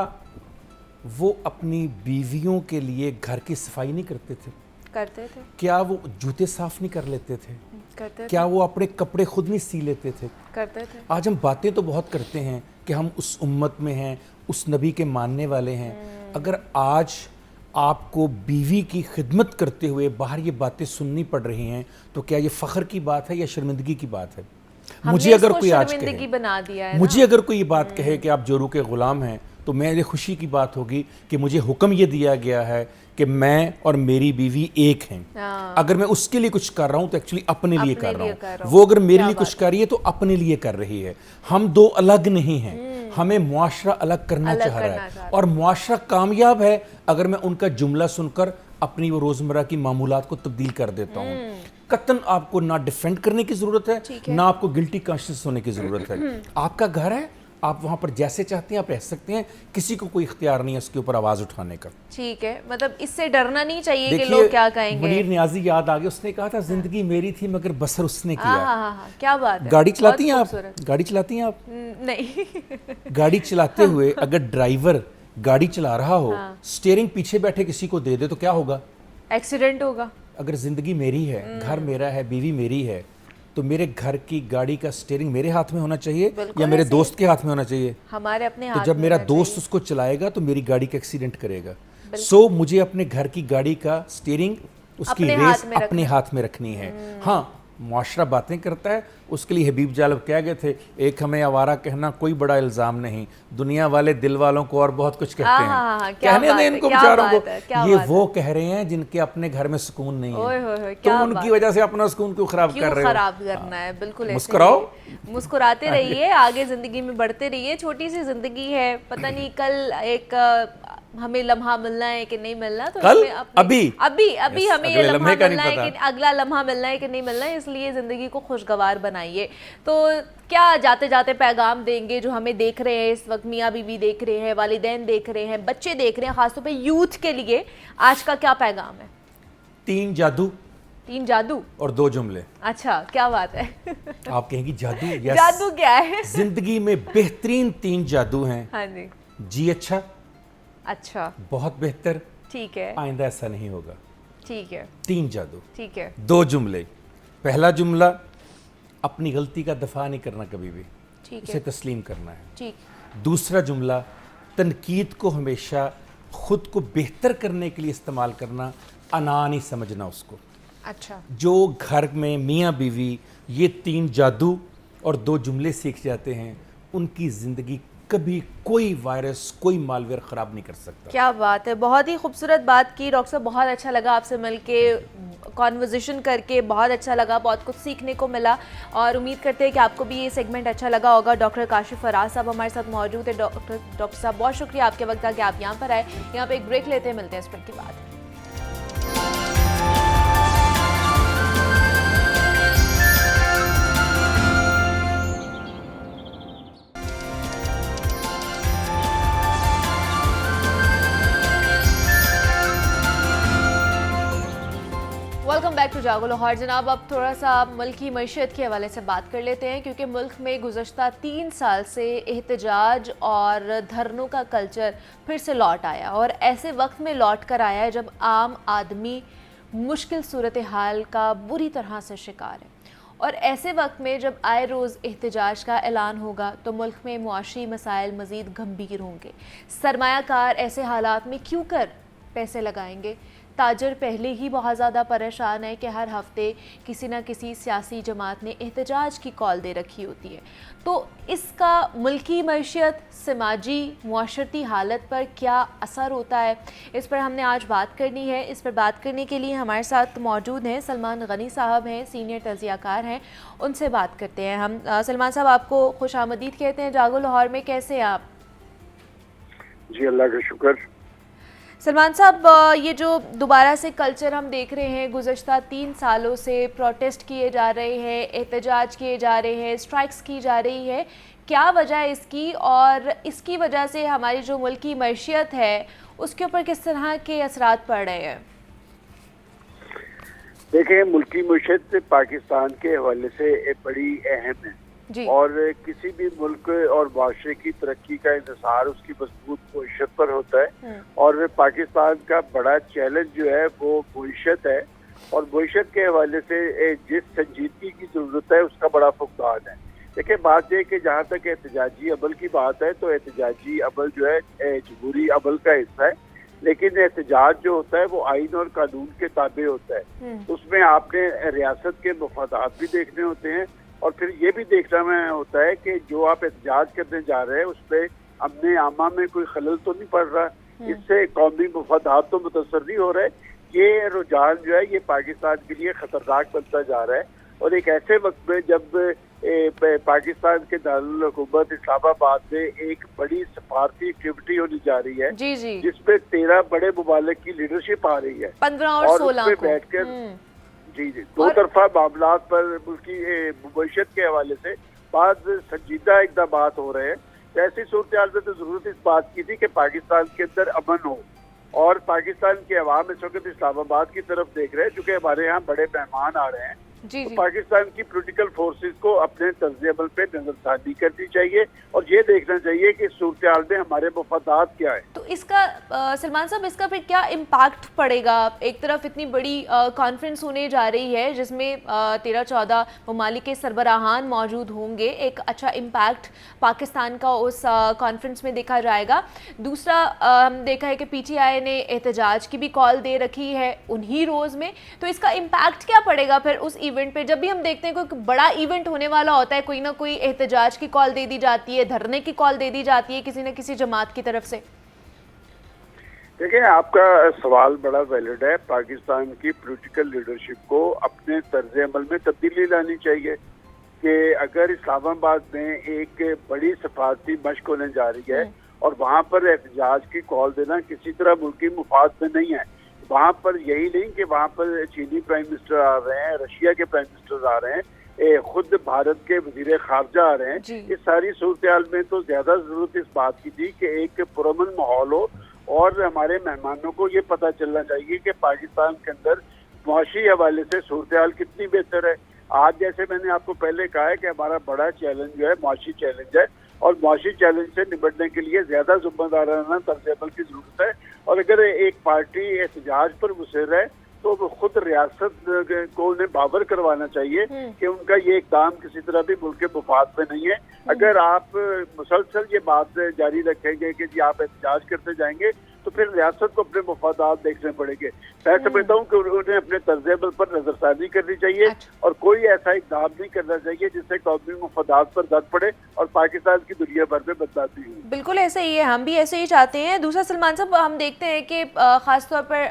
वो अपनी बीवियों के लिए घर की सफाई नहीं करते थे? करते थे। क्या वो जूते साफ नहीं कर लेते थे? करते थे। क्या वो अपने कपड़े खुद नहीं सी लेते थे? करते थे। आज हम बातें तो बहुत करते हैं कि हम उस उम्मत में हैं, उस नबी के मानने वाले हैं। अगर आज आपको बीवी की खिदमत करते हुए बाहर ये बातें सुननी पड़ रही हैं, तो क्या ये फ़ख्र की बात है या शर्मिंदगी की बात है? मुझे अगर कोई आज कहे, बना दिया है मुझे अगर कोई ये बात कहे कि आप जोरू के ग़ुलाम हैं, तो मेरे खुशी की बात होगी कि मुझे हुक्म ये दिया गया है कि मैं और मेरी बीवी एक हैं। अगर मैं उसके लिए कुछ कर रहा हूँ तो एक्चुअली अपने लिए कर रहा हूँ। वो अगर मेरे लिए कुछ कर रही है तो अपने लिए कर रही है। हम दो अलग नहीं हैं, हमें मुआशरा अलग करना चाह रहा है, और मुआशरा कामयाब है अगर मैं उनका जुमला सुनकर अपनी वो रोज़मर्रा की मामूलात को तब्दील कर देता हूँ। कतन आपको ना डिफेंड करने की ज़रूरत है, ना आपको गिल्टी कॉन्शियस होने की ज़रूरत है। आपका घर है, आप वहाँ पर जैसे चाहते हैं आप रह सकते हैं, किसी को कोई इख्तियार नहीं है उसके ऊपर आवाज़ उठाने का। ठीक है, मतलब इससे डरना नहीं चाहिए कि लोग क्या कहेंगे। मुनीर नियाज़ी याद आ गया, उसने कहा था ज़िंदगी मेरी थी मगर बसर उसने किया। हाँ, क्या बात है। गाड़ी चलाती हैं आप? गाड़ी चलाती हैं आप? नहीं। गाड़ी चलाते हुए अगर ड्राइवर गाड़ी चला रहा हो, स्टीयरिंग पीछे बैठे किसी को दे दे तो क्या होगा? एक्सीडेंट होगा। अगर ज़िंदगी मेरी है, घर मेरा है, बीवी मेरी है, तो मेरे घर की गाड़ी का स्टीयरिंग मेरे हाथ में होना चाहिए या मेरे दोस्त के हाथ में होना चाहिए? हमारे अपने हाथ। तो जब मेरा दोस्त उसको चलाएगा तो मेरी गाड़ी का एक्सीडेंट करेगा। सो मुझे अपने घर की गाड़ी का स्टीयरिंग, उसकी रेस अपने हाथ में रखनी है। हाँ, मुआशरा बातें करता है, उसके लिए हबीब जालब कह गए थे, एक हमें आवारा कहना कोई बड़ा इल्ज़ाम नहीं, दुनिया वाले दिल वालों को और बहुत कुछ कहते हैं। कहने दें इनको बेचारों को, ये वो कह रहे हैं जिनके अपने घर में सुकून नहीं है, तुम उनकी वजह से अपना सुकून क्यों खराब कर रहे हो? खराब करना है, बिल्कुल। मुस्कुराओ, मुस्कुराते रहिए, आगे जिंदगी में बढ़ते रहिए। छोटी सी जिंदगी है, पता नहीं कल एक हमें लम्हा मिलना है कि नहीं मिलना, तो कल अभी हमें ये लम्हा मिलना है कि अगला लम्हा मिलना है कि नहीं मिलना है, इसलिए ज़िंदगी को खुशगवार बनाइए। तो क्या जाते जाते पैगाम देंगे जो हमें देख रहे हैं इस वक्त, मियाँ बीवी देख रहे हैं, वालिदैन देख रहे हैं, बच्चे देख रहे हैं, खासतौर पे यूथ के लिए आज का क्या पैगाम है? 3 जादू। 3 जादू और 2 जुमले। अच्छा, क्या बात है। आप कहेंगी जादू? यस। जादू क्या है? जिंदगी में बेहतरीन 3 जादू हैं। हाँ जी। जी अच्छा, बहुत बेहतर, ठीक है, आइंदा ऐसा नहीं होगा, ठीक है। 3 जादू, ठीक है। 2 जुमले। पहला जुमला, अपनी गलती का दफा नहीं करना कभी भी, उसे तस्लीम करना है। ठीक। दूसरा जुमला, तनकीद को हमेशा खुद को बेहतर करने के लिए इस्तेमाल करना, अना नहीं समझना उसको। अच्छा। जो घर में मियाँ बीवी ये 3 जादू और 2 जुमले सीख जाते हैं, उनकी ज़िंदगी कभी कोई वायरस, कोई मालवेयर ख़राब नहीं कर सकता। क्या बात है, बहुत ही खूबसूरत बात की डॉक्टर साहब। बहुत अच्छा लगा आपसे मिलके, कॉन्वर्जेशन करके बहुत अच्छा लगा, बहुत कुछ सीखने को मिला, और उम्मीद करते हैं कि आपको भी ये सेगमेंट अच्छा लगा होगा। डॉक्टर काशिफ फराज साहब हमारे साथ मौजूद है। डॉक्टर साहब, बहुत शुक्रिया आपके वक्त कि आप यहाँ पर आए। यहाँ पे एक ब्रेक लेते हैं, मिलते हैं इस ब्रेक के बाद। वेलकम बैक टू जागो लाहौर। जनाब, अब थोड़ा सा मुल्क की मईशत के हवाले से बात कर लेते हैं, क्योंकि मुल्क में गुज़श्ता 3 साल से एहतजाज और धरनों का कल्चर फिर से लौट आया, और ऐसे वक्त में लौट कर आया है जब आम आदमी मुश्किल सूरत हाल का बुरी तरह से शिकार है। और ऐसे वक्त में जब आए रोज़ एहतजाज का ऐलान होगा तो मुल्क में मुआशी मसाइल मज़ीद गंभीर होंगे। सरमायाकार ऐसे हालात में क्यों कर पैसे लगाएंगे? ताजर पहले ही बहुत ज़्यादा परेशान है कि हर हफ्ते किसी न किसी सियासी जमात ने एहतजाज की कॉल दे रखी होती है। तो इसका मुल्की मईशत, समाजी मुआशरती हालत पर क्या असर होता है, इस पर हमने आज बात करनी है। इस पर बात करने के लिए हमारे साथ मौजूद हैं सलमान गनी साहब, हैं सीनियर तज़ियाकार हैं, उनसे बात करते हैं हम। सलमान साहब, आपको खुश आमदीद कहते हैं जागो लाहौर में। कैसे हैं आप? जी, अल्लाह का शुक्र। सलमान साहब, ये जो दोबारा से कल्चर हम देख रहे हैं, गुज़श्ता 3 सालों से प्रोटेस्ट किए जा रहे हैं, एहतजाज किए जा रहे हैं, स्ट्राइक्स की जा रही है, क्या वजह है इसकी, और इसकी वजह से हमारी जो मुल्क की मैशियत है उसके ऊपर किस तरह के असरात पड़ रहे हैं? देखिए, मुल्की मैशियत पाकिस्तान के हवाले से बड़ी अहम है जी। और किसी भी मुल्क और माशरे की तरक्की का इंतजार उसकी मजबूत मैशियत पर होता है, और पाकिस्तान का बड़ा चैलेंज जो है वो मैशियत है, और मैशियत के हवाले से जिस संजीदगी की जरूरत है उसका बड़ा फुकदान है। देखिए, बात यह कि जहाँ तक एहतजाजी अमल की बात है तो एहतजाजी अमल जो है जमहूरी अमल का हिस्सा है, लेकिन एहतजाज जो होता है वो आइन और कानून के ताबे होता है। उसमें आपने रियासत के मफादात भी देखने होते हैं, और फिर ये भी देखना में होता है कि जो आप एहतजाज करने जा रहे हैं उस पर अमन आमा में कोई खलल तो नहीं पड़ रहा, इससे कौमी मफादात तो मुतासर नहीं हो रहे। ये रुझान जो है ये पाकिस्तान के लिए खतरनाक बनता जा रहा है, और एक ऐसे वक्त में जब पाकिस्तान के दारुल हुकूमत इस्लामाबाद में एक बड़ी सफारती एक्टिविटी होने जा रही है जी जी, जिसपे 13 बड़े मुमालिक की लीडरशिप आ रही है 15 और 16 उसमें को बैठकर जी दो तरफा मामलात पर मुल्की मैशियत के हवाले से बाद संजीदा इकदाम हो रहे हैं। तो ऐसी सूरत हाल में तो जरूरत इस बात की थी कि पाकिस्तान के अंदर अमन हो, और पाकिस्तान के अवाम इस वक्त इस्लामाबाद की तरफ देख रहे हैं क्योंकि हमारे यहाँ बड़े मेहमान आ रहे हैं। जी तो जी। पाकिस्तान की पॉलिटिकल फोर्सेस को अपने तर्ज अमल पे नजरसानी करनी चाहिए और ये देखना चाहिए कि सूरत हाल में हमारे मफादात क्या है। तो इसका सलमान साहब, इसका फिर क्या इम्पैक्ट पड़ेगा? एक तरफ इतनी बड़ी कॉन्फ्रेंस होने जा रही है जिसमें 13-14 ममालिक के सरबराहान मौजूद होंगे, एक अच्छा इम्पैक्ट पाकिस्तान का उस कॉन्फ्रेंस में देखा जाएगा। दूसरा, हम देखा है कि PTI ने एहतजाज की भी कॉल दे रखी है उन्हीं रोज़ में, तो इसका इम्पैक्ट क्या पड़ेगा फिर उस इवेंट पे? जब भी हम देखते हैं कोई बड़ा इवेंट होने वाला होता है, कोई ना कोई एहतजाज की कॉल दे दी जाती है, धरने की कॉल दे दी जाती है किसी न किसी जमात की तरफ से। देखिए, आपका सवाल बड़ा वैलिड है। पाकिस्तान की पॉलिटिकल लीडरशिप को अपने तर्ज अमल में तब्दीली लानी चाहिए कि अगर इस्लामाबाद में एक बड़ी सफारती मशक होने जा रही है और वहाँ पर एहतजाज की कॉल देना किसी तरह मुल्की मुफाद में नहीं है, वहाँ पर यही नहीं कि वहाँ पर चीनी प्राइम मिनिस्टर आ रहे हैं, रशिया के प्राइम मिनिस्टर आ रहे हैं, खुद भारत के वजीर खारजा आ रहे हैं। इस सारी सूरत हाल में तो ज्यादा जरूरत इस बात की थी कि एक पुरअमन माहौल हो, और हमारे मेहमानों को ये पता चलना चाहिए कि पाकिस्तान के अंदर मुआशी हवाले से सूरत हाल कितनी बेहतर है। आज जैसे मैंने आपको पहले कहा है कि हमारा बड़ा चैलेंज जो है मुआशी चैलेंज है, और मुआशी चैलेंज से निपटने के लिए ज्यादा जिम्मेदाराना तर्ज अमल की जरूरत है। और अगर एक पार्टी एहतजाज पर मुसर है तो वो खुद रियासत को उन्हें बावर करवाना चाहिए कि उनका ये इकदाम किसी तरह भी मुल्क के मुफाद में नहीं है। अगर आप मुसलसल ये बात जारी रखेंगे कि जी आप एहतजाज करते जाएंगे तो फिर रियासत को अपने मफादात देखने पड़ेंगे। मैं समझता हूँ कि उन्हें अपने तर्ज अमल पर नजरसानी करनी चाहिए और कोई ऐसा इकदाम नहीं करना चाहिए जिससे कौमी मफादात पर दर्द पड़े और पाकिस्तान की दुनिया भर में बदनामी हो। बिल्कुल ऐसा ही है, हम भी ऐसे ही चाहते हैं। दूसरा सलमान साहब, हम देखते हैं कि ख़ास तौर पर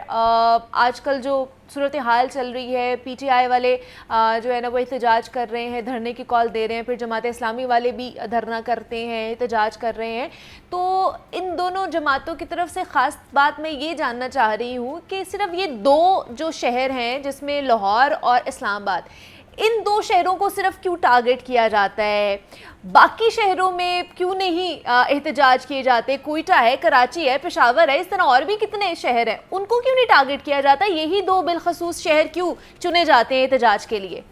आजकल जो सूरत हाल चल रही है, PTI वाले जो है ना वो एहतजाज कर रहे हैं, धरने की कॉल दे रहे हैं, फिर जमात इस्लामी वाले भी धरना करते हैं, एहतजाज कर रहे हैं। तो इन दोनों जमातों की तरफ से ख़ास बात मैं ये जानना चाह रही हूँ कि सिर्फ ये दो जो शहर हैं जिसमें लाहौर और इस्लामाबाद, इन दो शहरों को सिर्फ क्यों टारगेट किया जाता है? बाकी शहरों में क्यों नहीं एहतजाज किए जाते? कोयटा है, कराची है, पेशावर है, इस तरह और भी कितने शहर हैं, उनको क्यों नहीं टारगेट किया जाता? यही दो बिलखसूस शहर क्यों चुने जाते हैं एहतजाज के लिए?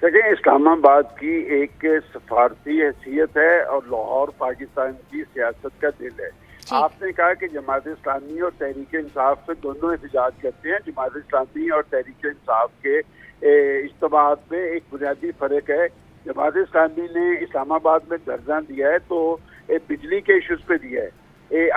देखिए, इस्लामाबाद की एक सफारती हैसियत है और लाहौर पाकिस्तान की सियासत का दिल है। आपने कहा कि जमात इस्लामी और तहरीक इंसाफ से दोनों एहतजाज करते हैं। जमात इस्लामी और तहरीक इंसाफ के इज्तिमाअत में एक बुनियादी फ़र्क है। जमात इस्लामी ने इस्लामाबाद में धरना दिया है तो बिजली के इशूज़ पे दिया है,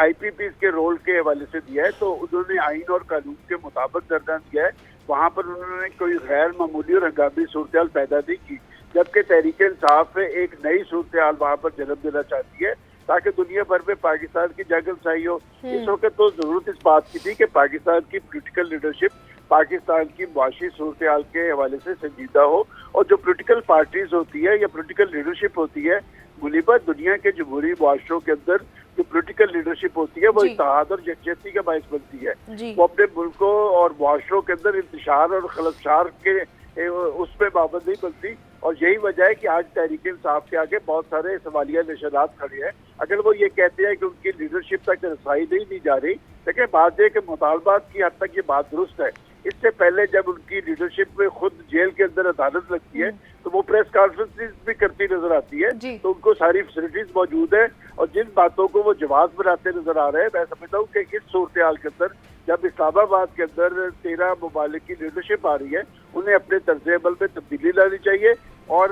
IPPs के रोल के हवाले से दिया है, तो उन्होंने आइन और कानून के मुताबिक धरना दिया है। वहाँ पर उन्होंने कोई गैर मामूली और हंगामी सूरत हाल पैदा नहीं की, जबकि तहरीक इंसाफ एक नई सूरत हाल वहाँ पर जन्म देना चाहती है ताकि दुनिया भर में पाकिस्तान की जागरसाई हो। इस वक्त तो जरूरत इस बात की थी कि पाकिस्तान की पॉलिटिकल लीडरशिप पाकिस्तान की मुआशी सूरत हाल के हवाले से संजीदा हो, और जो पॉलिटिकल पार्टीज होती है या पॉलिटिकल लीडरशिप होती है मुलीबत दुनिया के जमहूरी मुआशरों के अंदर जो पॉलिटिकल लीडरशिप होती है वो इत्तेहाद और यकजहती का बायस बनती है। वो अपने मुल्कों और मुआशरों के अंदर इंतशार और खलफशार के उस पर पाबंद नहीं बनती, اور یہی وجہ ہے کہ آج تحریک انصاف کے آگے بہت سارے سوالیہ نشانات کھڑے ہیں. اگر وہ یہ کہتے ہیں کہ ان کی لیڈرشپ تک رسائی نہیں دی جا رہی، لیکن بات یہ کہ مطالبات کی حد تک یہ بات درست ہے. اس سے پہلے جب ان کی لیڈرشپ میں خود جیل کے اندر عدالت لگتی ہے تو وہ پریس کانفرنس بھی کرتی نظر آتی ہے. تو ان کو ساری فیسلٹیز موجود ہیں، اور جن باتوں کو وہ جواز بناتے نظر آ رہے ہیں، میں سمجھتا ہوں کہ اس صورتحال کے اندر جب اسلام آباد کے اندر 13 ممالک کی لیڈرشپ آ رہی ہے، انہیں اپنے طرز عمل میں تبدیلی لانی چاہیے اور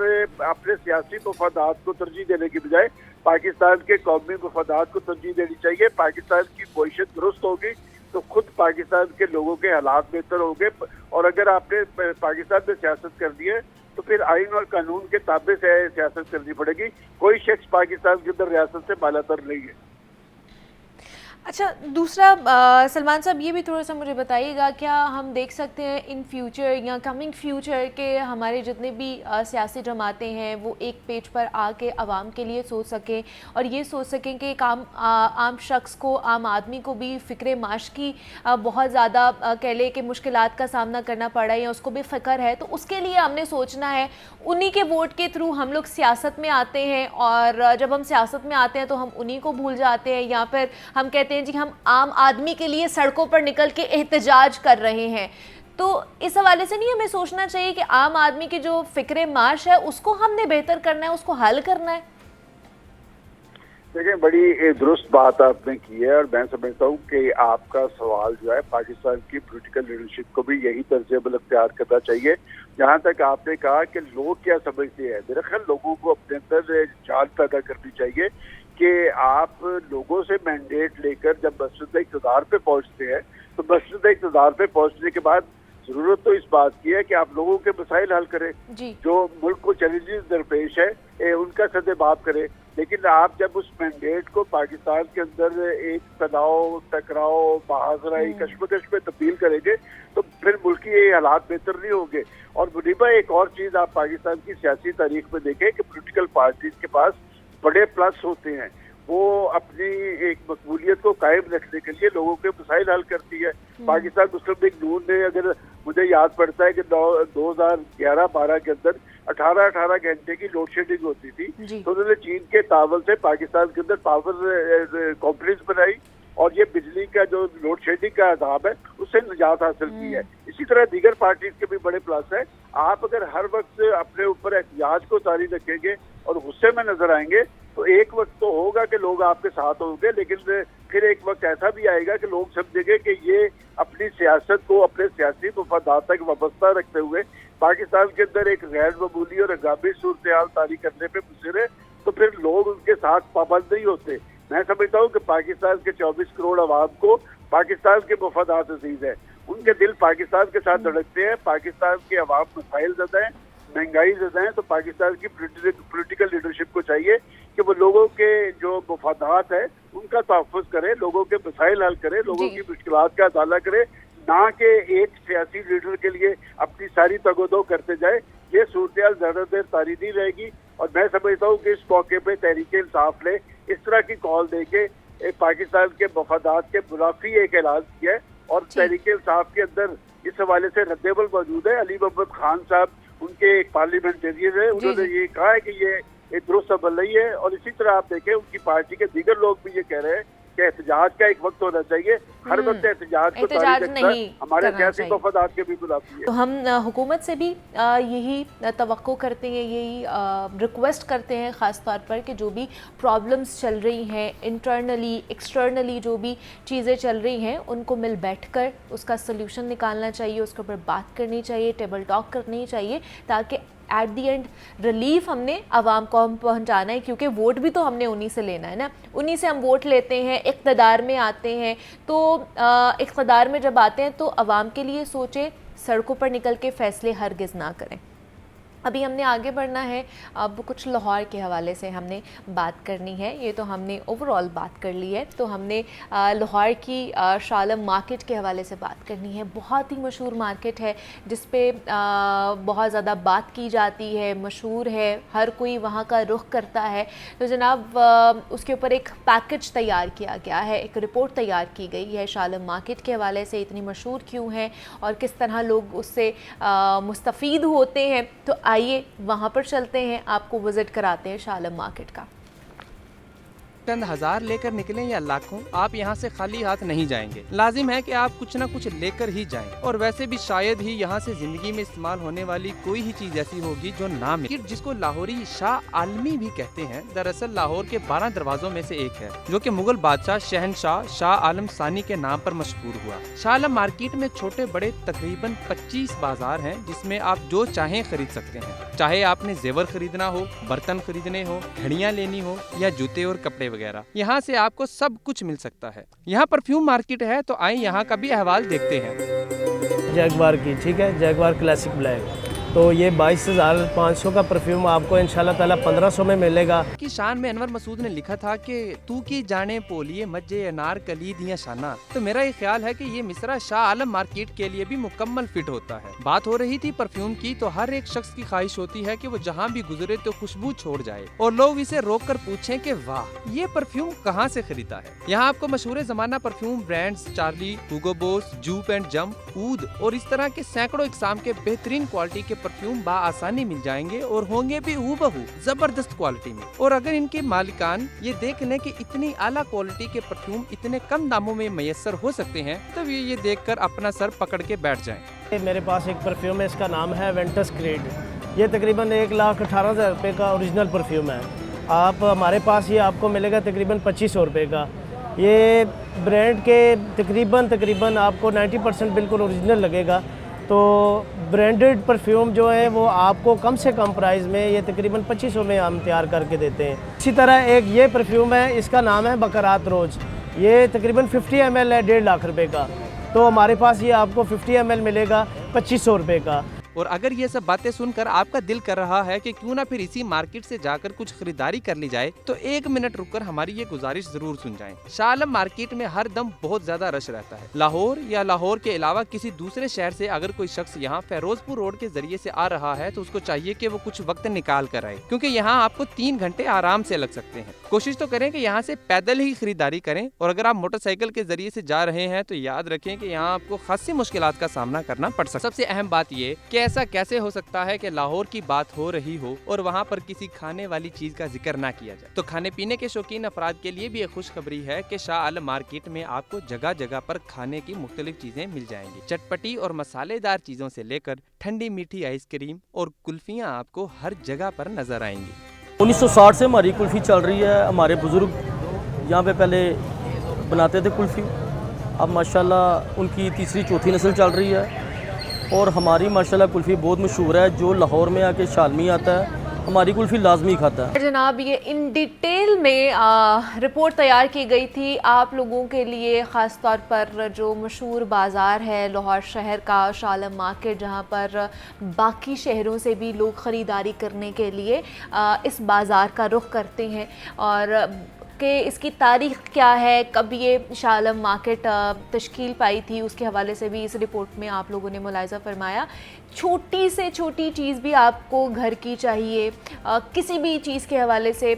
اپنے سیاسی مفادات کو ترجیح دینے کی بجائے پاکستان کے قومی مفادات کو ترجیح دینی چاہیے. پاکستان کی معیشت درست ہوگی تو خود پاکستان کے لوگوں کے حالات بہتر ہوں گے. اور اگر آپ نے پاکستان میں سیاست کرنی ہے تو پھر آئین اور قانون کے تابع سے سیاست کرنی پڑے گی. کوئی شخص پاکستان کے اندر ریاست سے بالا تر نہیں ہے. اچھا، دوسرا سلمان صاحب یہ بھی تھوڑا سا مجھے بتائیے گا، کیا ہم دیکھ سکتے ہیں ان فیوچر یا کمنگ فیوچر کہ ہمارے جتنے بھی سیاسی جماعتیں ہیں وہ ایک پیج پر آ کے عوام کے لیے سوچ سکیں اور یہ سوچ سکیں کہ ایک عام شخص کو، عام آدمی کو بھی فکر معاش کی بہت زیادہ کہہ لے کہ مشکلات کا سامنا کرنا پڑ رہا ہے یا اس کو بھی فکر ہے، تو اس کے لیے ہم نے سوچنا ہے. انہی کے ووٹ کے تھرو ہم لوگ سیاست میں آتے ہیں اور جب ہم سیاست میں آتے ہیں تو ہم انہی کو بھول جاتے ہیں، یا پھر ہم کہتے ہیں جی ہم عام آدمی کے لیے سڑکوں پر نکل کے احتجاج کر رہے ہیں. تو اس حوالے سے نہیں ہمیں سوچنا چاہیے کہ عام آدمی کی جو فکر معاش ہے اس کو ہم نے بہتر کرنا ہے، اس کو حل کرنا ہے؟ دیکھیں، بڑی درست بات آپ نے کی ہے، اور میں سمجھتا ہوں کہ آپ کا سوال جو ہے پاکستان کی پولیٹیکل لیڈرشپ کو بھی یہی طرز عمل اختیار کرنا چاہیے. جہاں تک آپ نے کہا کہ لوگ کیا سمجھتے ہیں، میرا خیال لوگوں کو اپنے اندر جان پیدا کرنی چاہیے کہ آپ لوگوں سے مینڈیٹ لے کر جب مسند اقتدار پہ پہنچتے ہیں تو مسند اقتدار پہ پہنچنے کے بعد ضرورت تو اس بات کی ہے کہ آپ لوگوں کے مسائل حل کریں. جو ملک کو چیلنجز درپیش ہے ان کا سدباب کریں. لیکن آپ جب اس مینڈیٹ کو پاکستان کے اندر ایک تناؤ، ٹکراؤ، محاذرائی، کشمکش میں تبدیل کریں گے تو پھر ملک کے حالات بہتر نہیں ہوں گے. اور منیبا، ایک اور چیز آپ پاکستان کی سیاسی تاریخ میں دیکھیں کہ پولیٹیکل پارٹیز کے پاس بڑے پلس ہوتے ہیں. وہ اپنی ایک مقبولیت کو قائم رکھنے کے لیے لوگوں کے مسائل حل کرتی ہے. پاکستان مسلم لیگ نون نے، اگر مجھے یاد پڑتا ہے کہ 2011-12 کے اندر 18 گھنٹے کی لوڈ شیڈنگ ہوتی تھی، تو انہوں نے چین کے تعاون سے پاکستان کے اندر پاور کمپنیز بنائی اور یہ بجلی کا جو لوڈ شیڈنگ کا عذاب ہے اس سے نجات حاصل کی ہے. اسی طرح دیگر پارٹیز کے بھی بڑے پلس ہیں. آپ اگر ہر وقت اپنے اوپر احتجاج کو جاری رکھیں گے اور غصے میں نظر آئیں گے تو ایک وقت تو ہوگا کہ لوگ آپ کے ساتھ ہوں گے، لیکن پھر ایک وقت ایسا بھی آئے گا کہ لوگ سمجھیں گے کہ یہ اپنی سیاست کو اپنے سیاسی مفادات تک وابستہ رکھتے ہوئے پاکستان کے اندر ایک غیر معمولی اور ہنگامی صورتحال طاری کرنے پہ مصر ہے، تو پھر لوگ ان کے ساتھ پابند نہیں ہوتے. میں سمجھتا ہوں کہ پاکستان کے 24 کروڑ عوام کو پاکستان کے مفادات عزیز ہیں. ان کے دل پاکستان کے ساتھ دھڑکتے ہیں. پاکستان کے عوام مسائل زدہ ہیں، مہنگائی زدہ ہیں. تو پاکستان کی پولیٹیکل لیڈرشپ کو چاہیے کہ وہ لوگوں کے جو مفادات ہیں ان کا تحفظ کرے، لوگوں کے مسائل حل کرے، لوگوں کی مشکلات کا ازالہ کرے، نہ کہ ایک سیاسی لیڈر کے لیے اپنی ساری تگ و دو کرتے جائے. یہ صورتحال زیادہ دیر طاری نہیں رہے گی. اور میں سمجھتا ہوں کہ اس موقع پہ تحریک انصاف نے اس طرح کی کال دے کے پاکستان کے مفادات کے منافی ایک اعلان کیا ہے. اور تحریک انصاف کے اندر اس حوالے سے رد عمل موجود ہے. علی محمد خان صاحب ان کے ایک پارلیمنٹرین ہیں، انہوں نے یہ کہا ہے کہ یہ درست عمل نہیں ہے. اور اسی طرح آپ دیکھیں ان کی پارٹی کے دیگر لوگ بھی یہ کہہ رہے ہیں کہ احتجاج کا ایک وقت ہونا چاہیے. ہر وقت احتجاج کو جاری رکھنا ہمارے سیاسی مفادات کے بھی منافی ہے. تو ہم حکومت سے بھی یہی توقع کرتے ہیں، یہی ریکویسٹ کرتے ہیں خاص طور پر کہ جو بھی پرابلمز چل رہی ہیں انٹرنلی ایکسٹرنلی، جو بھی چیزیں چل رہی ہیں ان کو مل بیٹھ کر اس کا سلیوشن نکالنا چاہیے، اس کے اوپر بات کرنی چاہیے، ٹیبل ٹاک کرنی چاہیے، تاکہ ایٹ دی اینڈ ریلیف ہم نے عوام کو ہم پہنچانا ہے. کیونکہ ووٹ بھی تو ہم نے انہی سے لینا ہے نا، انہی سے ہم ووٹ لیتے ہیں، اقتدار میں آتے ہیں. تو اقتدار میں جب آتے ہیں تو عوام کے لیے سوچیں، سڑکوں پر نکل کے فیصلے ہرگز نہ کریں. ابھی ہم نے آگے بڑھنا ہے، اب کچھ لاہور کے حوالے سے ہم نے بات کرنی ہے. یہ تو ہم نے اوور آل بات کر لی ہے، تو ہم نے لاہور کی شاہ عالم مارکیٹ کے حوالے سے بات کرنی ہے. بہت ہی مشہور مارکیٹ ہے جس پہ بہت زیادہ بات کی جاتی ہے، مشہور ہے، ہر کوئی وہاں کا رخ کرتا ہے. تو جناب اس کے اوپر ایک پیکج تیار کیا گیا ہے، ایک رپورٹ تیار کی گئی ہے. شاہ عالم مارکیٹ کے حوالے سے اتنی مشہور کیوں ہے اور کس طرح لوگ اس سے مستفید ہوتے ہیں. تو आइए वहाँ पर चलते हैं, आपको विजिट कराते हैं शाह आलम मार्केट का। चंद हजार लेकर निकलें या लाखों, आप यहाँ से खाली हाथ नहीं जाएंगे। लाजिम है कि आप कुछ न कुछ लेकर ही जाएं। और वैसे भी शायद ही यहाँ से जिंदगी में इस्तेमाल होने वाली कोई ही चीज ऐसी होगी जो ना मिले। जिसको लाहौरी शाह आलमी भी कहते हैं, दरअसल लाहौर के 12 दरवाजों में से एक है, जो कि मुगल बादशाह शहनशाह शाह आलम सानी के नाम पर मशहूर हुआ। शाह आलम मार्केट में छोटे बड़े तकरीबन 25 बाजार हैं, जिसमें आप जो चाहें खरीद सकते हैं। चाहे आपने जेवर खरीदना हो, बर्तन खरीदने हो, घड़ियां लेनी हो या जूते और कपड़े वगैरह, यहाँ से आपको सब कुछ मिल सकता है। यहाँ परफ्यूम मार्केट है, तो आए यहाँ का भी अहवाल देखते हैं। जैगवार की, ठीक है, जैगवार क्लासिक ब्लैक, तो ये 22,500 का परफ्यूम आपको इंशाल्लाह ताला 1500 में मिलेगा। की शान में अनवर मसूद ने लिखा था कि तू की जाने पोलिए मज्जे अनार कली दिया शाना। तो मेरा ये ख्याल है कि ये मिसरा शाह आलम मार्केट के लिए भी मुकम्मल फिट होता है। बात हो रही थी परफ्यूम की, तो हर एक शख्स की ख्वाहिश होती है कि वो जहाँ भी गुजरे तो खुशबू छोड़ जाए और लोग इसे रोक कर पूछें कि वाह, ये परफ्यूम कहाँ से खरीदा है। यहाँ आपको मशहूर जमाना perfume brands Charlie, Hugo Boss, Joop and Jump, ऊद और इस तरह के सैकड़ों इकसाम के बेहतरीन क्वालिटी के परफ्यूम बाआसानी मिल जाएंगे और होंगे भी हूबहू जबरदस्त क्वालिटी में। और अगर इनके मालिकान ये देख लें कि इतनी आला क्वालिटी के परफ्यूम इतने कम दामों में मैसर हो सकते हैं, तब ये देखकर अपना सर पकड़ के बैठ जाएं। मेरे पास एक परफ्यूम है, इसका नाम है वेंटस क्रीड। ये तकरीबन 1,18,000 रुपये का ओरिजिनल परफ्यूम है। आप हमारे पास ये आपको मिलेगा तकरीबन 2500 रुपये का। ये ब्रांड के तकरीबन आपको 90% बिल्कुल ओरिजिनल लगेगा। तो ब्रांडेड परफ्यूम जो है वो आपको कम से कम प्राइस में ये तकरीबन 2500 में हम तैयार करके देते हैं। इसी तरह एक ये परफ्यूम है, इसका नाम है बकरात रोज़। ये तकरीबन 50 ml है, 1.5 लाख रुपए का। तो हमारे पास ये आपको 50 ml मिलेगा 2500 रुपये का। और अगर ये सब बातें सुनकर आपका दिल कर रहा है कि क्यों ना फिर इसी मार्केट से जाकर कुछ खरीदारी कर ली जाए, तो 1 मिनट रुककर हमारी ये गुजारिश जरूर सुन जाएं। शाह आलम मार्केट में हर दम बहुत ज्यादा रश रहता है। लाहौर या लाहौर के अलावा किसी दूसरे शहर से अगर कोई शख्स यहाँ फेरोजपुर रोड के जरिए से आ रहा है, तो उसको चाहिए कि वो कुछ वक्त निकाल कर आए, क्योंकि यहाँ आपको 3 घंटे आराम से लग सकते हैं। कोशिश तो करें कि यहाँ से पैदल ही खरीदारी करें, और अगर आप मोटरसाइकिल के जरिए से जा रहे हैं तो याद रखें कि यहाँ आपको खासी मुश्किलात का सामना करना पड़ सकता है। सबसे अहम बात ये कि ऐसा कैसे हो सकता है कि लाहौर की बात हो रही हो और वहाँ पर किसी खाने वाली चीज का जिक्र ना किया जाए। तो खाने पीने के शौकीन अफराद के लिए भी एक खुशखबरी है कि शाह आलम मार्केट में आपको जगह जगह पर खाने की मुख्तलिफ चीजें मिल जाएंगी। चटपटी और मसालेदार चीजों से लेकर ठंडी मीठी आइसक्रीम और कुल्फियाँ आपको हर जगह पर नजर आएंगी। 1960 से हमारी कुल्फ़ी चल रही है। हमारे बुज़ुर्ग यहाँ पे पहले बनाते थे कुल्फ़ी, अब माशाल्लाह उनकी तीसरी चौथी नस्ल चल रही है और हमारी माशाल्लाह कुल्फ़ी बहुत मशहूर है। जो लाहौर में आके शालमी आता है हमारी कुल्फ़ी लाजमी खाता है। जनाब, ये इन डिटेल में रिपोर्ट तैयार की गई थी आप लोगों के लिए, ख़ास तौर पर जो मशहूर बाज़ार है लाहौर शहर का, शाह आलम मार्केट, जहाँ पर बाकी शहरों से भी लोग ख़रीदारी करने के लिए इस बाज़ार का रुख करते हैं। और कि इसकी तारीख़ क्या है, कब ये शाह आलम मार्केट तश्कील पाई थी, उसके हवाले से भी इस रिपोर्ट में आप लोगों ने मुलाहिज़ा फरमाया। छोटी से छोटी चीज़ भी आपको घर की चाहिए, किसी भी चीज़ के हवाले से,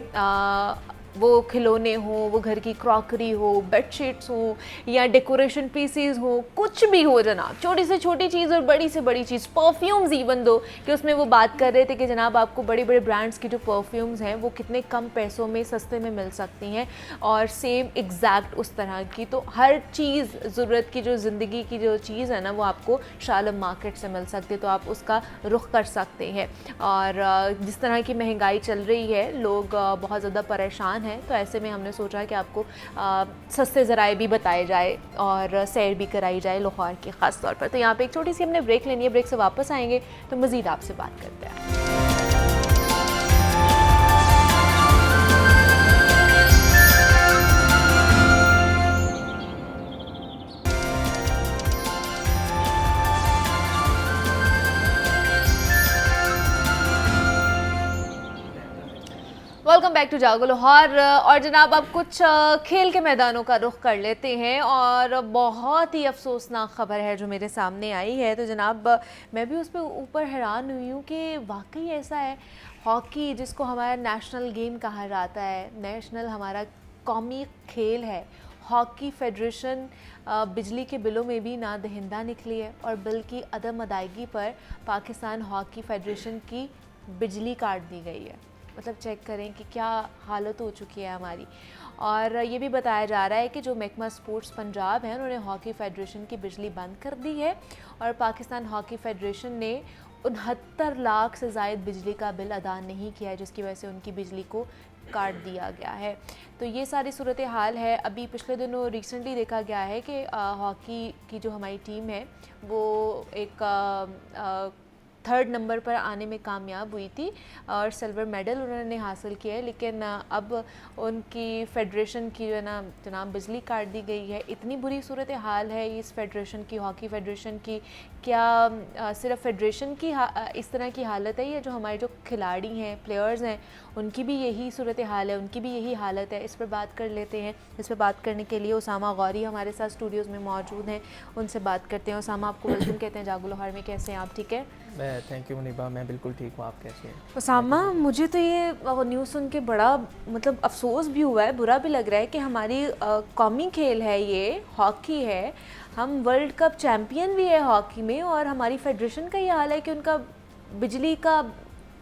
वो खिलौने हो, वो घर की क्रॉकरी हो, बेडशीट्स हो या डेकोरेशन पीसीज हो, कुछ भी हो जनाब, छोटी से छोटी चीज़ और बड़ी से बड़ी चीज़, परफ्यूम्स इवन दो, कि उसमें वो बात कर रहे थे कि जनाब आपको बड़े बड़े ब्रांड्स की जो परफ्यूम्स हैं वो कितने कम पैसों में सस्ते में मिल सकती हैं, और सेम एग्जैक्ट उस तरह की। तो हर चीज़, ज़रूरत की जो ज़िंदगी की जो चीज़ है ना, वो आपको शाह आलम मार्केट से मिल सकती है, तो आप उसका रुख कर सकते हैं। और जिस तरह की महंगाई चल रही है, लोग बहुत ज़्यादा परेशान हैं, तो ऐसे में हमने सोचा कि आपको सस्ते ज़राए भी बताए जाए और सैर भी कराई जाए लाहौर की ख़ास तौर पर। तो यहाँ पे एक छोटी सी हमने ब्रेक लेनी है, ब्रेक से वापस आएंगे तो मज़ीद आपसे बात करते हैं। वेलकम बैक टू जागो लाहौर। और जनाब अब कुछ खेल के मैदानों का रुख कर लेते हैं, और बहुत ही अफसोसनाक ख़बर है जो मेरे सामने आई है। तो जनाब मैं भी उस पर ऊपर हैरान हुई हूँ कि वाकई ऐसा है, हॉकी जिसको हमारा नेशनल गेम कहा जाता है, नेशनल हमारा कौमी खेल है, हॉकी फेडरेशन बिजली के बिलों में भी ना दहिंदा निकली है, और बिल की अदम अदायगी पर पाकिस्तान हॉकी फेडरेशन की बिजली काट दी गई है। मतलब चेक करें कि क्या हालत हो चुकी है हमारी। और ये भी बताया जा रहा है कि जो महकमा स्पोर्ट्स पंजाब है उन्होंने हॉकी फेडरेशन की बिजली बंद कर दी है और पाकिस्तान हॉकी फेडरेशन ने 69 लाख से ज़ायद बिजली का बिल अदा नहीं किया है, जिसकी वजह से उनकी बिजली को काट दिया गया है। तो ये सारी सूरत हाल है। अभी पिछले दिनों रिसेंटली देखा गया है कि हॉकी की जो हमारी टीम है वो एक 3rd नंबर पर आने में कामयाब हुई थी और सिल्वर मेडल उन्होंने हासिल किया है, लेकिन अब उनकी फेडरेशन की जो है ना जनाब बिजली काट दी गई है। इतनी बुरी सूरत हाल है इस फेडरेशन की, हॉकी फेडरेशन की। क्या सिर्फ फेडरेशन की इस तरह की हालत है या जो हमारे जो खिलाड़ी हैं, प्लेयर्स हैं, उनकी भी यही सूरत हाल है, उनकी भी यही हालत है? इस पर बात कर लेते हैं। इस पर बात करने के लिए उसामा गौरी हमारे साथ स्टूडियोज़ में मौजूद हैं, उनसे बात करते हैं। उसामा, आपको वेलकम कहते हैं जागो लाहौर में। कैसे हैं आप? ठीक है? मैं थैंक यू मुनीबा, मैं बिल्कुल ठीक हूँ। आप कैसे हैं? उसामा, मुझे तो ये न्यूज़ सुन के बड़ा मतलब अफसोस भी हुआ है, बुरा भी लग रहा है कि हमारी कौमी खेल है, ये हॉकी है, हम वर्ल्ड कप चैम्पियन भी है हॉकी में, और हमारी फेडरेशन का ये हाल है कि उनका बिजली का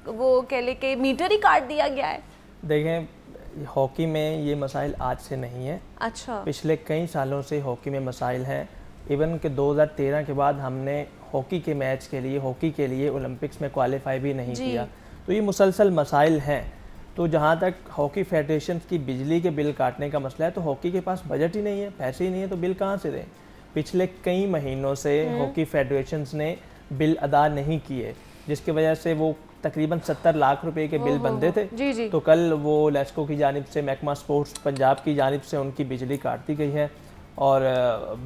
वो कह ले कि मीटर ही काट दिया गया है। देखें, हॉकी में ये मसाइल आज से नहीं है। अच्छा। पिछले कई सालों से हॉकी में मसाइल हैं। इवन कि 2013 के बाद हमने हॉकी के मैच के लिए, हॉकी के लिए ओलंपिक्स में क्वालिफाई भी नहीं किया। तो ये मुसलसल मसाइल हैं। तो जहाँ तक हॉकी फेडरेशन की बिजली के बिल काटने का मसला है, तो हॉकी के पास बजट ही नहीं है, पैसे ही नहीं है, तो बिल कहाँ से दें? पिछले कई महीनों से हॉकी फेडरेशंस ने बिल अदा नहीं किए, जिसकी वजह से वो तकरीबन 70 लाख रुपए के बिल बनते थे। जी। तो कल वो लेस्को की जानिब से, महकमा स्पोर्ट्स पंजाब की जानिब से उनकी बिजली काट दी गई है और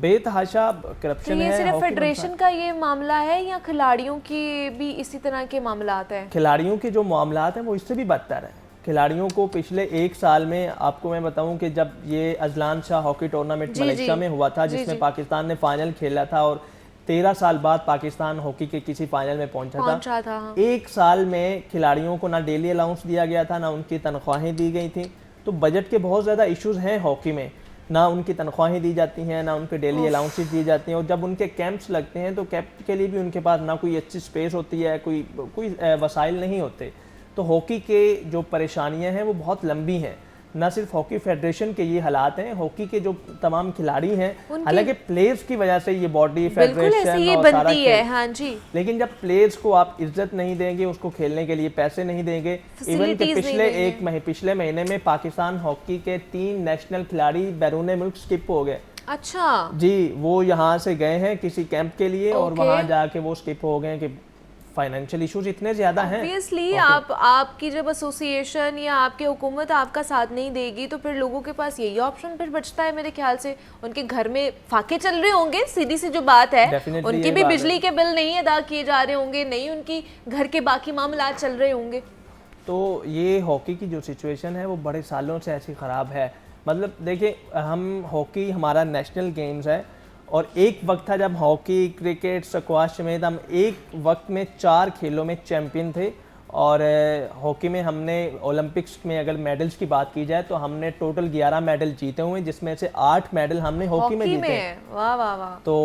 बेतहाशा करप्शन है। तो ये सिर्फ फेडरेशन का ये मामला है या खिलाड़ियों की भी इसी तरह के मामलात हैं? खिलाड़ियों के जो मामलात हैं वो इससे भी बदतर हैं। खिलाड़ियों को पिछले 1 साल में, आपको मैं बताऊं कि जब ये Azlan Shah hockey tournament Malaysia में हुआ था, जिसमें पाकिस्तान ने फाइनल खेला था और 13 साल बाद पाकिस्तान हॉकी के किसी फाइनल में पहुंचा था। 1 साल में खिलाड़ियों को ना डेली अलाउंस दिया गया था, ना उनकी तनख्वाहें दी गई थी। तो बजट के बहुत ज़्यादा इश्यूज हैं हॉकी में, ना उनकी तनख्वाहें दी जाती हैं, ना उनके डेली अलाउंसेस दी जाती हैं। और जब उनके कैंप्स लगते हैं तो कैंप के लिए भी उनके पास ना कोई अच्छी स्पेस होती है, कोई वसाइल नहीं होते। तो हॉकी के जो परेशानियां हैं वो बहुत लंबी हैं। ना सिर्फ हॉकी फेडरेशन के ये हालात हैं, हॉकी के जो तमाम खिलाड़ी हैं, हालांकि प्लेयर्स की वजह से ये बॉडी फेडरेशन और सारा है, हाँ जी, लेकिन जब प्लेयर्स को आप इज्जत नहीं देंगे, उसको खेलने के लिए पैसे नहीं देंगे। इवन के पिछले महीने में पाकिस्तान हॉकी के 3 नेशनल खिलाड़ी बैरून मुल्क स्किप हो गए। अच्छा जी, वो यहाँ से गए हैं किसी कैंप के लिए और वहाँ जाके वो स्किप हो गए कि फाइनेंशियल इश्यूज इतने ज़्यादा हैं। ऑब्वियसली आपकी जब एसोसिएशन या आपकी हुकूमत आपका साथ नहीं देगी तो फिर लोगों के पास यही ऑप्शन फिर बचता है मेरे ख्याल से। उनके घर में फाके चल रहे होंगे, सीधी सी जो बात है, उनकी भी बिजली के बिल नहीं अदा किए जा रहे होंगे, नहीं उनकी घर के बाकी मामलात चल रहे होंगे। तो ये हॉकी की जो सिचुएशन है वो बड़े सालों से ऐसी ख़राब है। मतलब देखिए, हम हॉकी हमारा नेशनल गेम्स है और एक वक्त था जब हॉकी, क्रिकेट, स्क्वाश समेत हम एक वक्त में 4 खेलों में चैम्पियन थे। और हॉकी में हमने ओलंपिक्स में अगर मेडल्स की बात की जाए तो हमने टोटल 11 मेडल जीते हुए, जिसमें से 8 मेडल हमने हॉकी में जीते हैं। वाह वाह वाह। तो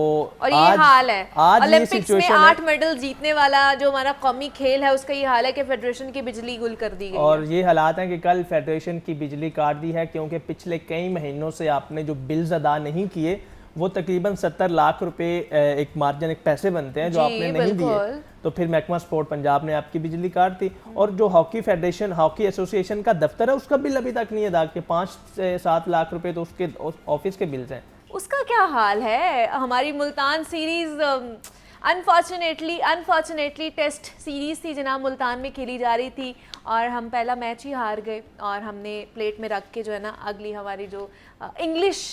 और ये हाल है ओलंपिक्स में 8 मेडल जीतने वाला जो हमारा कौमी खेल है, उसका ये हाल है कि फेडरेशन की बिजली गुल कर दी गई और ये हालात हैं कि कल फेडरेशन की बिजली काट दी है, क्योंकि पिछले कई महीनों से आपने जो बिल्स अदा नहीं किए, वो तकरीबन 70 लाख रुपए एक मार्जिन, एक पैसे बनते हैं जो आपने नहीं दिए। तो फिर महकमा स्पोर्ट पंजाब ने आपकी बिजली काट दी। और जो हॉकी फेडरेशन, हॉकी एसोसिएशन का दफ्तर है, उसका बिल अभी तक नहीं अदा किया। 5 से 7 लाख रुपए तो उसके ऑफिस के बिल्स हैं। उसका क्या हाल है? हमारी Multan series unfortunately test series थी जनाब, मुल्तान में खेली जा रही थी और हम पहला मैच ही हार गए और हमने प्लेट में रख के जो है ना अगली हमारी जो इंग्लिश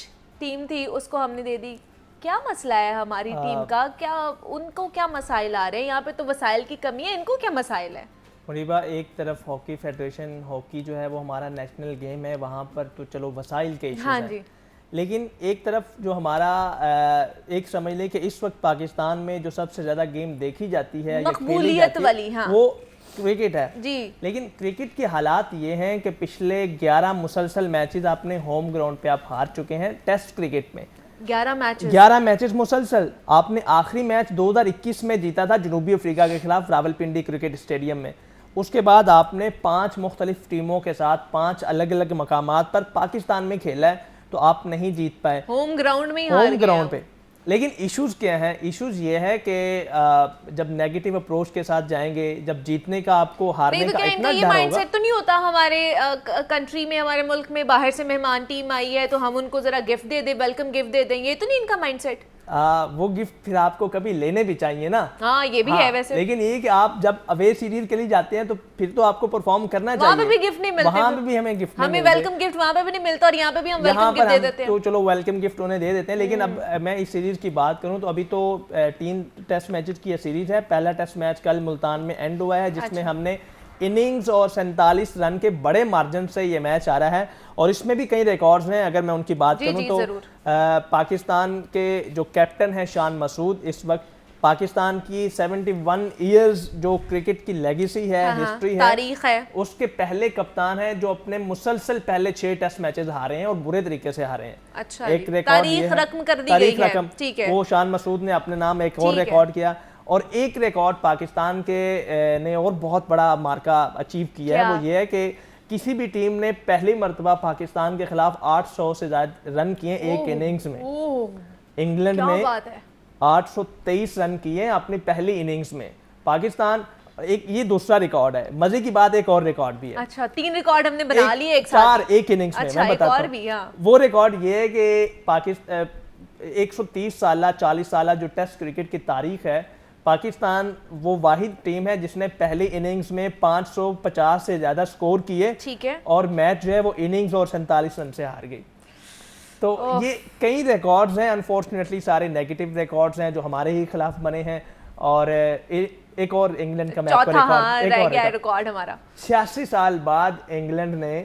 टीम थी उसको हमने दे दी। क्या मसला है हमारी टीम का? क्या उनको क्या मसाइल आ रहे हैं? यहाँ पे तो वसाइल की कमी है, इनको क्या मसाइल है? मुनीबा, एक तरफ हॉकी फेडरेशन, हॉकी जो है वो हमारा नेशनल गेम है, वहाँ पर तो चलो वसाइल के इश्यूज हैं। जी। लेकिन एक तरफ जो हमारा एक समझ लें कि इस वक्त पाकिस्तान में जो सबसे ज़्यादा गेम देखी जाती है, मकबूलियत वाली, हाँ, वो क्रिकेट है जी। लेकिन क्रिकेट के हालात ये हैं कि पिछले 11 मुसलसल मैचेस आपने होम ग्राउंड पे आप हार चुके हैं। टेस्ट क्रिकेट में 11 मैचेस मुसलसल। आपने आखिरी मैच 2021 में जीता था जनूबी अफ्रीका के खिलाफ रावलपिंडी क्रिकेट स्टेडियम में। اس کے بعد آپ نے 5 مختلف ٹیموں کے ساتھ 5 الگ الگ مقامات پر پاکستان میں کھیلا ہے تو آپ نہیں جیت پائے ہوم گراؤنڈ میں ہی ہار ہوم گئے گراؤنڈ پہ. لیکن ایشوز کیا ہیں؟ ایشوز یہ ہے کہ جب نیگیٹو اپروچ کے ساتھ جائیں گے, جب جیتنے کا آپ کو ہارنے کا اتنا یہ ڈر مائنڈ ہوگا. سیٹ تو نہیں ہوتا ہمارے کنٹری میں, ہمارے ملک میں باہر سے مہمان ٹیم آئی ہے تو ہم ان کو ذرا گفٹ دے دیں, ویلکم گفٹ دے دیں, یہ تو نہیں ان کا مائنڈ سیٹ؟ وہ گفٹ پھر آپ کو کبھی لینے بھی چاہیے نا. ہاں یہ بھی ہے ویسے, لیکن یہ کہ آپ جب اوے سیریز کے لیے جاتے ہیں تو پھر تو آپ کو پرفارم کرنا چاہیے. وہاں پہ بھی گفٹ نہیں ملتے, وہاں پہ بھی ہمیں گفٹ ہمیں ویلکم گفٹ وہاں پہ بھی نہیں ملتا, اور یہاں پہ بھی ہم ویلکم گفٹ دے دیتے ہیں. تو چلو ویلکم گفٹ انہیں دے دیتے ہیں. لیکن اب میں اس سیریز کی بات کروں تو ابھی تو 3 ٹیسٹ میچز کی سیریز ہے. پہلا ٹیسٹ میچ کل ملتان میں اینڈ ہوا ہے جس میں ہم نے اننگز اور 47 رن کے بڑے مارجن سے یہ میچ آ رہا ہے, اور اس میں بھی کئی ریکارڈز ہیں. اگر میں ان کی بات کروں تو پاکستان کے جو کیپٹن ہیں شان مسعود, اس وقت پاکستان کی 71 ایئرز جو کرکٹ کی لیگیسی ہے, ہسٹری ہے, تاریخ ہے, اس کے پہلے کپتان ہیں جو اپنے مسلسل پہلے 6 ٹیسٹ میچز ہارے ہیں اور برے طریقے سے ہارے ہیں. اچھا, ایک ریکارڈ تاریخ رقم کر دی گئی ہے, ٹھیک ہے, وہ شان مسعود نے اپنے نام ایک اور ریکارڈ کیا. اور ایک ریکارڈ پاکستان کے نے اور بہت بڑا مارکا اچیو کیا ہے, وہ یہ ہے کہ کسی بھی ٹیم نے پہلی مرتبہ پاکستان کے خلاف 800 سے زیادہ رن کیے ایک اننگز میں. انگلینڈ میں 823 رن کیے اپنی پہلی اننگز میں. پاکستان ایک یہ دوسرا ریکارڈ ہے. مزے کی بات ایک اور ریکارڈ بھی ہے. اچھا 3 ریکارڈ ہم نے بنا لیے ایک ساتھ, 4 ایک اننگز میں. میں بتاتا ہوں وہ ریکارڈ یہ ہے کہ پاکستان 130 سالہ 40 سالہ جو ٹیسٹ کرکٹ کی تاریخ ہے, پاکستان وہ واحد ٹیم ہے جس نے پہلی اننگز میں 550 سے زیادہ سکور کیے, اور میچ جو ہے وہ اننگز اور 47 رن سے ہار گئی. تو یہ کئی ریکارڈز ہیں, انفارچونیٹلی سارے نیگیٹو ریکارڈز ہیں جو ہمارے ہی خلاف بنے ہیں. اور ایک اور انگلینڈ کا میچ کا ریکارڈ ہمارا 86 سال بعد انگلینڈ نے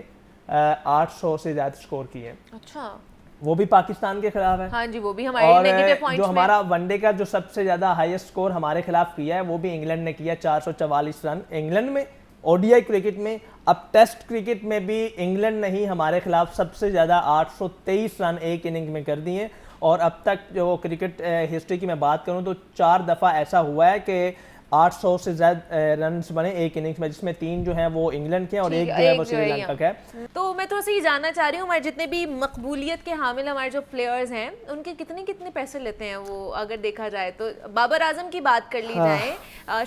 800 سے زیادہ سکور کیے. اچھا, وہ بھی پاکستان کے خلاف ہے. ہاں جی, وہ بھی ہمارے نیگیٹو پوائنٹس میں. جو ہمارا ون ڈے کا جو سب سے زیادہ ہائیسٹ سکور ہمارے خلاف کیا ہے وہ بھی انگلینڈ نے کیا, 444 رن انگلینڈ میں. او ڈی آئی کرکٹ میں, اب ٹیسٹ کرکٹ میں بھی انگلینڈ نے ہی ہمارے خلاف سب سے زیادہ 823 رن ایک اننگ میں کر دیے. اور اب تک جو کرکٹ ہسٹری کی میں بات کروں تو 4 دفعہ ایسا ہوا ہے کہ 800 سے زیادہ رنز بنے ایک اننگز میں, جس میں 3 جو ہیں وہ انگلینڈ کے اور ایک جو ہے وہ سری لنکا کا ہے. تو میں تھوڑا سا یہ جاننا چاہ رہی ہوں, ہمارے جتنے بھی مقبولیت کے حامل ہمارے جو پلیئرز ہیں ان کے کتنے پیسے لیتے ہیں وہ, اگر دیکھا جائے تو بابر اعظم کی بات کر لی جائے,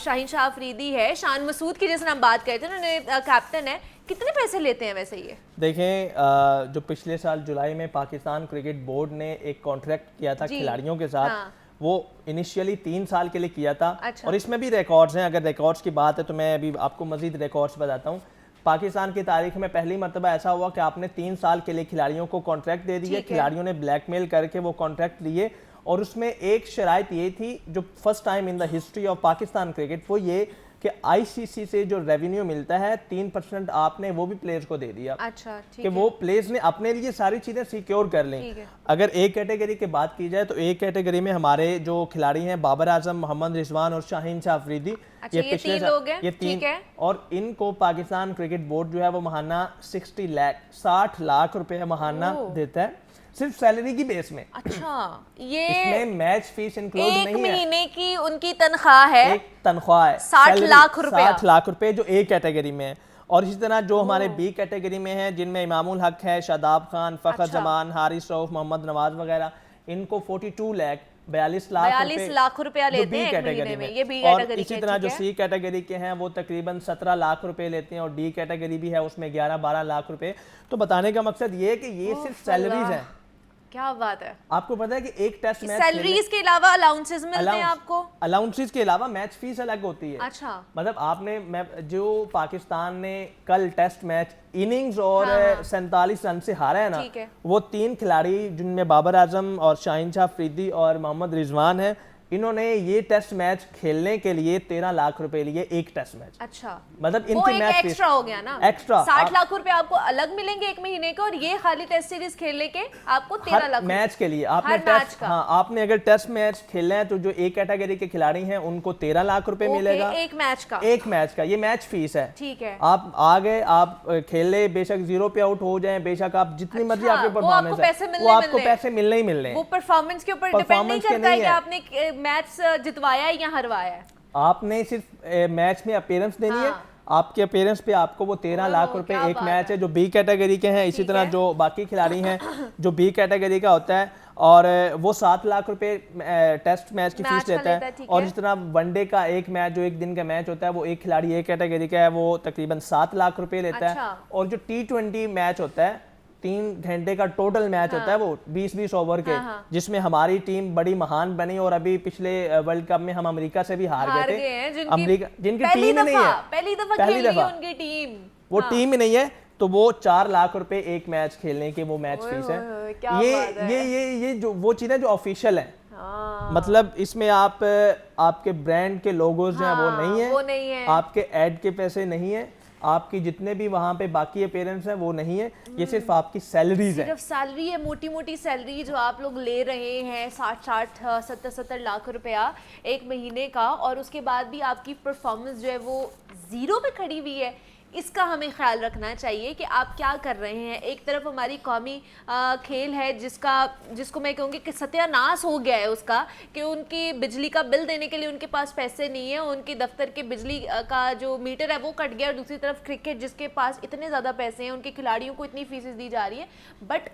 شاہین شاہ افریدی ہے, شان مسعود کی جس نے ہم بات کرتے ہیں, انہوں نے کیپٹن ہے, کتنے پیسے لیتے ہیں ویسے یہ؟ دیکھیں جو پچھلے سال جولائی میں پاکستان کرکٹ بورڈ نے ایک کانٹریکٹ کیا تھا کھلاڑیوں کے ساتھ, وہ انیشیلی 3 سال کے لیے کیا تھا. اور اس میں بھی ریکارڈز ہیں. اگر ریکارڈز کی بات ہے تو میں ابھی آپ کو مزید ریکارڈز بتاتا ہوں. پاکستان کی تاریخ میں پہلی مرتبہ ایسا ہوا کہ آپ نے 3 سال کے لیے کھلاڑیوں کو کانٹریکٹ دے دیا, کھلاڑیوں نے بلیک میل کر کے وہ کانٹریکٹ لیے. اور اس میں ایک شرائط یہ تھی جو first time in the history of Pakistan cricket, وہ یہ کہ آئی سی سی سے جو ریونیو ملتا ہے 3% آپ نے وہ بھی پلیئرز کو دے دیا. اچھا, کہ وہ پلیئرز نے اپنے لیے ساری چیزیں سیکیور کر لیں. اگر ایک کیٹیگری کی بات کی جائے تو ایک کیٹیگری میں ہمارے جو کھلاڑی ہیں بابر اعظم, محمد رضوان اور شاہین شاہ افریدی, یہ پچھلے لوگ ہیں, یہ 3, اور ان کو پاکستان کرکٹ بورڈ جو ہے وہ ماہانہ 60 لاکھ روپے ماہانہ دیتا ہے صرف سیلری کی بیس میں. اچھا, یہ اس میں میچ فیس انکلوڈ نہیں ہے. ایک مہینے کی ان کی تنخواہ ہے, ایک تنخواہ ہے 60 لاکھ روپے, 60 لاکھ روپے جو ایک کیٹیگری میں ہے. اور اسی طرح جو ہمارے بی کیٹیگری میں ہیں جن میں امام الحق ہے, شاداب خان, فخر زمان, حارث رؤف, محمد نواز وغیرہ, ان کو 42 لاکھ روپیہ لیتے ہیں کیٹیگری میں. اور اسی طرح جو سی کیٹیگری کے ہیں وہ تقریباً 17 لاکھ روپے لیتے ہیں, اور ڈی کیٹیگری بھی ہے اس میں 11-12 لاکھ روپے. تو بتانے کا مقصد یہ ہے کہ یہ صرف سیلریز ہیں. کیا بات ہے. آپ کو پتا ہے کہ ایک ٹیسٹ میچ سیلریز کے علاوہ الاؤنسز ملتے ہیں آپ کو؟ الاؤنسز کے علاوہ میچ فیس الگ ہوتی ہے. اچھا, مطلب آپ نے جو پاکستان نے کل ٹیسٹ میچ اننگز اور 47 رن سے ہارا ہے نا, وہ 3 کھلاڑی جن میں بابر اعظم اور شاہین شاہ افریدی اور محمد رضوان ہیں, انہوں نے یہ ٹیسٹ میچ کھیلنے کے لیے 13 لاکھ روپے لیے ایک ٹیسٹ میچ. اچھا, مطلب ان کی میچ ایکسٹرا ہو گیا نا, ایکسٹرا 60 لاکھ روپے آپ کو الگ ملیں گے ایک مہینے کے, اور یہ خالی ٹیسٹ سیریز کھیلنے کے آپ کو 13 لاکھ میچ کے لیے. آپ نے ٹیسٹ, ہاں آپ نے اگر ٹیسٹ میچ کھیلنا ہے تو جو ایک کیٹیگری کے کھلاڑی ہیں ان کو 13 لاکھ روپے ملے گا ایک میچ کا. یہ میچ فیس ہے. ٹھیک ہے, آپ آگے آپ کھیل لے, بے شک 0 پہ آؤٹ ہو جائیں, بے شک آپ جتنی مرضی آپ کے پرفارمنس ہے وہ آپ کو پیسے ملنے ہی ملنے ہیں. وہ پرفارمنس کے اوپر ڈیپینڈ نہیں کرتا ہے کہ آپ نے میچ جتوایا ہے یا ہروایا ہے. آپ نے صرف میچ میں اپیرنس دینی ہے, آپ کے اپیرنس پہ آپ کو وہ 13 لاکھ روپے ایک میچ ہے جو بی کیٹیگری کے ہیں. اسی طرح جو باقی کھلاڑی ہیں جو بی کیٹیگری کا ہوتا ہے اور وہ 7 لاکھ روپے ٹیسٹ میچ کی فیس لیتا ہے. اور اس طرح ون ڈے کا ایک میچ جو ایک دن کا میچ ہوتا ہے وہ ایک کھلاڑی ایک کیٹیگری کا ہے وہ تقریباً 7 لاکھ روپے لیتا ہے. اور جو T20 میچ ہوتا ہے 3 گھنٹے کا ٹوٹل میچ ہوتا ہے وہ 20-20 اوور کے, جس میں ہماری ٹیم بڑی مہان بنی اور ابھی پچھلے ورلڈ کپ میں ہم امریکہ سے بھی ہار گئے تھے. امریکہ جن کی ٹیم ہی نہیں ہے, پہلی دفعہ ان کی ٹیم, وہ ٹیم ہی نہیں ہے, تو وہ 4 لاکھ روپے ایک میچ کھیلنے کی وہ میچ فیس ہے. یہ جو وہ چیزیں جو آفیشیل ہیں, مطلب اس میں آپ کے برانڈ کے لوگوز جو ہیں وہ نہیں ہیں, آپ کے ایڈ کے پیسے نہیں ہیں, آپ کی جتنے بھی وہاں پہ باقی اپیرنس ہیں وہ نہیں ہے, یہ صرف آپ کی سیلریز ہیں. صرف سیلری ہے, موٹی موٹی سیلری جو آپ لوگ لے رہے ہیں 60-70 لاکھ روپیہ ایک مہینے کا, اور اس کے بعد بھی آپ کی پرفارمنس جو ہے وہ زیرو پہ کھڑی ہوئی ہے. اس کا ہمیں خیال رکھنا چاہیے کہ آپ کیا کر رہے ہیں. ایک طرف ہماری قومی کھیل ہے جس کو میں کہوں گی کہ ستیہ ناس ہو گیا ہے اس کا, کہ ان کی بجلی کا بل دینے کے لیے ان کے پاس پیسے نہیں ہیں, ان کے دفتر کے بجلی کا جو میٹر ہے وہ کٹ گیا, اور دوسری طرف کرکٹ جس کے پاس اتنے زیادہ پیسے ہیں, ان کے کھلاڑیوں کو اتنی فیسز دی جا رہی ہے, بٹ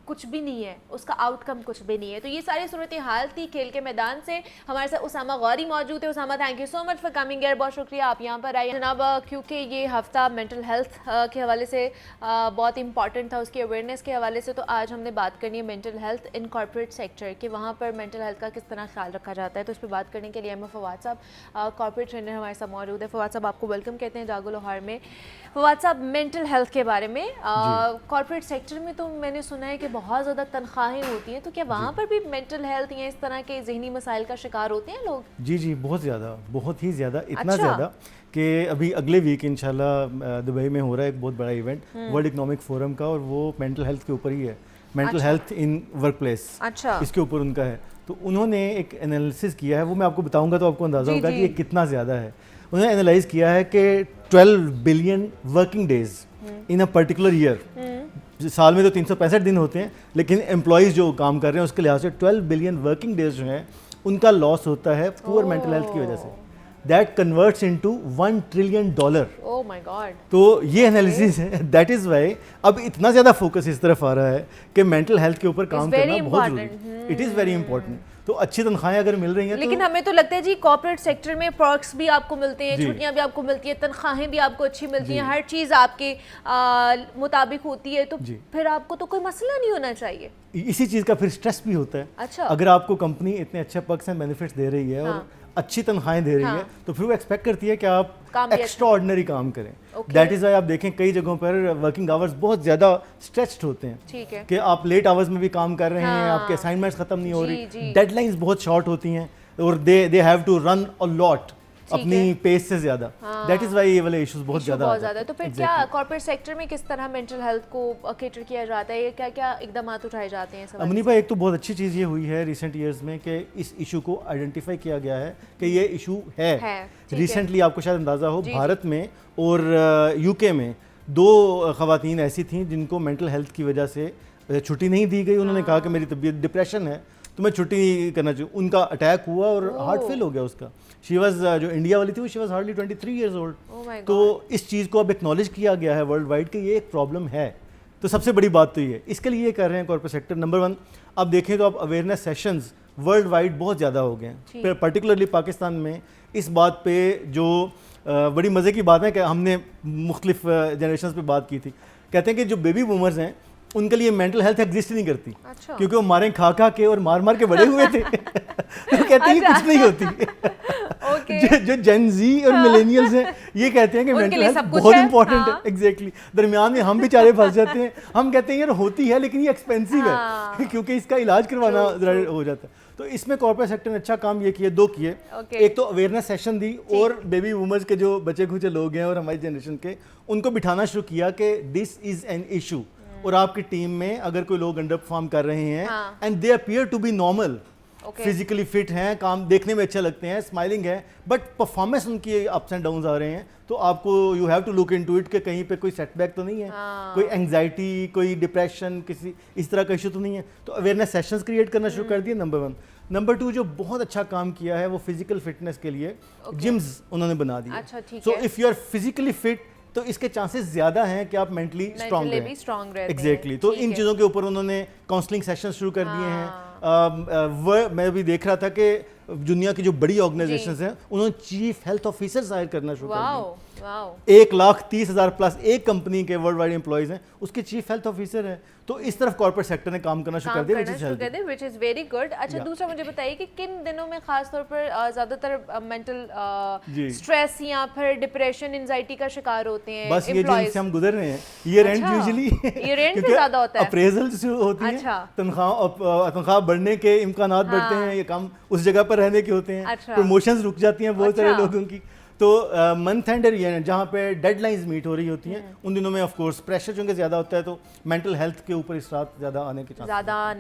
کچھ بھی نہیں ہے, اس کا آؤٹ کم کچھ بھی نہیں ہے. تو یہ ساری صورتحال تھی کھیل کے میدان سے. ہمارے ساتھ اسامہ غوری موجود ہے. Osama thank you so much for coming here, بہت شکریہ آپ یہاں پر آئے جناب. کیونکہ یہ ہفتہ مینٹل ہیلتھ کے حوالے سے بہت امپورٹنٹ تھا, اس کی اویئرنیس کے حوالے سے, تو آج ہم نے بات کرنی ہے مینٹل ہیلتھ ان کارپوریٹ سیکٹر, کہ وہاں پر مینٹل ہیلتھ کا کس طرح خیال رکھا جاتا ہے. تو اس پہ بات کرنے کے لیے ہمیں فواد صاحب کارپوریٹ ٹرینر ہمارے ساتھ موجود ہے. فواد صاحب آپ کو ویلکم کہتے ہیں جاگو لاہور میں. فواد صاحب, مینٹل ہیلتھ کے بارے میں کارپوریٹ سیکٹر میں تو میں نے سنا ہے کہ بہت زیادہ تنخواہیں ہوتی ہیں, تو کیا وہاں پر بھی مینٹل ہیلتھ یا اس طرح کے ذہنی مسائل کا شکار ہوتے ہیں لوگ؟ جی بہت زیادہ, بہت ہی زیادہ, اتنا زیادہ کہ ابھی اگلے ویک انشاءاللہ دبئی میں ہو رہا ہے ایک بہت بڑا ایونٹ ورلڈ اکنامک فورم کا, اور وہ مینٹل ہیلتھ کے اوپر ہی ہے, mental health in workplace, اس کے اوپر ان کا ہے. تو انہوں نے ایک انالیسس کیا ہے, وہ میں آپ کو بتاؤں گا تو آپ کو اندازہ ہوگا کہ یہ کتنا زیادہ ہے. انہوں نے انالائز کیا ہے کہ 12 billion working days in a particular year, سال میں تو 365 دن ہوتے ہیں, لیکن امپلائیز جو کام کر رہے ہیں اس کے لحاظ سے 12 بلین ورکنگ ڈیز جو ہیں ان کا لاس ہوتا ہے پور مینٹل ہیلتھ کی وجہ سے. That converts into $1 trillion. Oh my God. تو یہ انالیسس ہے, دیٹ از وائی اب اتنا زیادہ فوکس اس طرف آ رہا ہے کہ مینٹل ہیلتھ کے اوپر کام کرنا بہت ضروری ہے. It is very important. تو اچھی تنخواہیں اگر مل رہی ہیں, لیکن ہمیں تو لگتا ہے جی کارپوریٹ سیکٹر میں پرکس بھی آپ کو ملتے ہیں, چھٹیاں بھی آپ کو ملتی ہیں, تنخواہیں بھی آپ کو اچھی ملتی ہیں, ہر چیز آپ کے مطابق ہوتی ہے, تو پھر آپ کو تو کوئی مسئلہ نہیں ہونا چاہیے. اسی چیز کا پھر اسٹریس بھی ہوتا ہے. اگر آپ کو کمپنی اتنے اچھے پرکس اینڈ بینیفٹس دے رہی ہے اور اچھی تنخواہیں دے رہی ہے, تو پھر وہ ایکسپیکٹ کرتی ہے کہ آپ ایکسٹرا آرڈنری کام کریں. دیٹ از وائی آپ دیکھیں کئی جگہوں پر ورکنگ آورز بہت زیادہ اسٹریچڈ ہوتے ہیں, کہ آپ لیٹ آورز میں بھی کام کر رہے ہیں, آپ کے اسائنمنٹس ختم نہیں ہو رہی, ڈیڈ لائنز بہت شارٹ ہوتی ہیں, اور دے ہیو ٹو رن اے لاٹ اپنی پیس سے زیادہ. دیٹ از وائی یہ والے ایشوز بہت زیادہ. تو پھر کیا کارپوریٹ سیکٹر میں کس طرح مینٹل ہیلتھ کو کیٹر کیا جاتا ہے, کیا کیا اقدامات اٹھائے جاتے ہیں؟ امنی بھائی, ایک تو بہت اچھی چیز یہ ہوئی ہے ریسنٹ ایئرز میں کہ اس ایشو کو آئیڈینٹیفائی کیا گیا ہے کہ یہ ایشو ہے. ریسنٹلی آپ کو شاید اندازہ ہو, بھارت میں اور یو کے میں 2 خواتین ایسی تھیں جن کو مینٹل ہیلتھ کی وجہ سے چھٹی نہیں دی گئی. انہوں نے کہا کہ میری طبیعت ڈپریشن ہے تو میں چھٹی نہیں کرنا چاہوں. ان کا اٹیک ہوا اور ہارٹ فیل ہو گیا اس کا. شی واز, جو انڈیا والی تھی, she was hardly 23 years old. تو اس چیز کو اب ایکنالج کیا گیا ہے ورلڈ وائڈ کہ یہ ایک پرابلم ہے. تو سب سے بڑی بات تو یہ ہے, اس کے لیے یہ کر رہے ہیں کارپوریٹ سیکٹر. نمبر 1 آپ دیکھیں تو اب اویئرنیس سیشنز ورلڈ وائڈ بہت زیادہ ہو گئے ہیں, پرٹیکولرلی پاکستان میں. اس بات پہ جو بڑی مزے کی بات ہے کہ ہم نے مختلف جنریشنز پہ بات کی تھی, کہتے ہیں کہ جو بیبی بومرز ہیں ان کے لیے مینٹل ہیلتھ ایگزسٹ نہیں کرتی, کیونکہ وہ ماریں کھا کھا کے اور مار مار کے بڑے ہوئے تھے. تو کہتے ہیں کچھ نہیں ہوتی. جو جین زی اور ملینیلز ہیں یہ کہتے ہیں کہ مینٹل ہیلتھ بہت امپورٹنٹ ہے. ایگزیکٹلی. درمیان میں ہم بیچارے پھنس جاتے ہیں, ہم کہتے ہیں یار ہوتی ہے لیکن یہ ایکسپینسو ہے, کیونکہ اس کا علاج کروانا ذرا ہو جاتا ہے. تو اس میں کارپوریٹ سیکٹر نے اچھا کام یہ کیے, 2 کیے. ایک تو اویئرنیس سیشن دی, اور بیبی بومرز کے جو بچے کچے لوگ ہیں اور ہماری جنریشن کے, ان کو بٹھانا شروع کیا کہ دس از این ایشو. اور آپ کی ٹیم میں اگر کوئی لوگ انڈر پرفارم کر رہے ہیں and they appear to be normal, physically fit ہیں, کام دیکھنے میں اچھے لگتے ہیں, اسمائلنگ ہے, بٹ پرفارمنس ان کی اپس اینڈ ڈاؤنز آ رہے ہیں, تو آپ کو you have to look into it کہ کہیں پہ کوئی سیٹ بیک تو نہیں ہے, کوئی اینگزائٹی, کوئی ڈپریشن, کسی اس طرح کا ایشو تو نہیں ہے. تو اویئرنیس سیشنز کریٹ کرنا شروع کر دیے, نمبر 1. नंबर 2 जो बहुत अच्छा काम किया है वो फिजिकल फिटनेस के लिए जिम्स उन्होंने बना दिए। अच्छा, ठीक सो है। If you are physically fit तो इसके चांसेस ज्यादा हैं कि आप मेंटली स्ट्रांग भी strong रहते हैं। एग्जैक्टली। तो ठीक इन है। चीज़ों के ऊपर उन्होंने काउंसलिंग सेशन शुरू कर दिए हाँ। हैं। मैं भी देख रहा था कि दुनिया की जो बड़ी ऑर्गेनाइजेशंस हैं उन्होंने चीफ हेल्थ ऑफिसर हायर करना शुरू कर दिया। वाओ 1,30,000 प्लस एक कंपनी के वर्ल्ड वाइड एम्प्लॉइज हैं, उसके चीफ हेल्थ ऑफिसर हैं। तो इस तरफ कॉर्पोरेट सेक्टर ने काम करना शुरू कर दिया, विच इज़ वेरी गुड। अच्छा, दूसरा मुझे बताइए कि किन दिनों में खास तौर पर ज़्यादातर मेंटल स्ट्रेस या फिर डिप्रेशन, एंजाइटी का शिकार होते हैं? बस ये जिनसे हम गुजर रहे हैं, year and usually year and पे ज़्यादा होता है, अप्रेजल शुरू होती है। अच्छा। तनख्वाह बढ़ने के इम्कानात बढ़ते हैं, ये काम उस जगह पर रहने के होते हैं। अच्छा। प्रमोशंस रुक जाती हैं बहुत सारे लोगों की। तो मंथ एंड ईयर जहाँ पे डेडलाइंस मीट हो रही होती हैं उन दिनों में ऑफ कोर्स प्रेशर चूंकि ज़्यादा होता है तो मेंटल हेल्थ के ऊपर इस रात ज़्यादा आने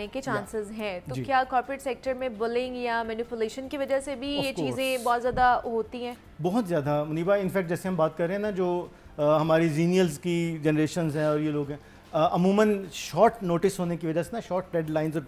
के चांसेस हैं। तो क्या कॉर्पोरेट सेक्टर में बुलिंग या मैनिपुलेशन की वजह से भी ये चीज़ें बहुत ज़्यादा होती हैं? बहुत ज़्यादा मुनीबा। इनफैक्ट जैसे हम बात कर रहे हैं ना, जो हमारी जीनियल्स की जनरेशन हैं और ये लोग हैं, अमूमन शॉर्ट नोटिस होने की वजह से ना, शॉर्ट डेडलाइंस और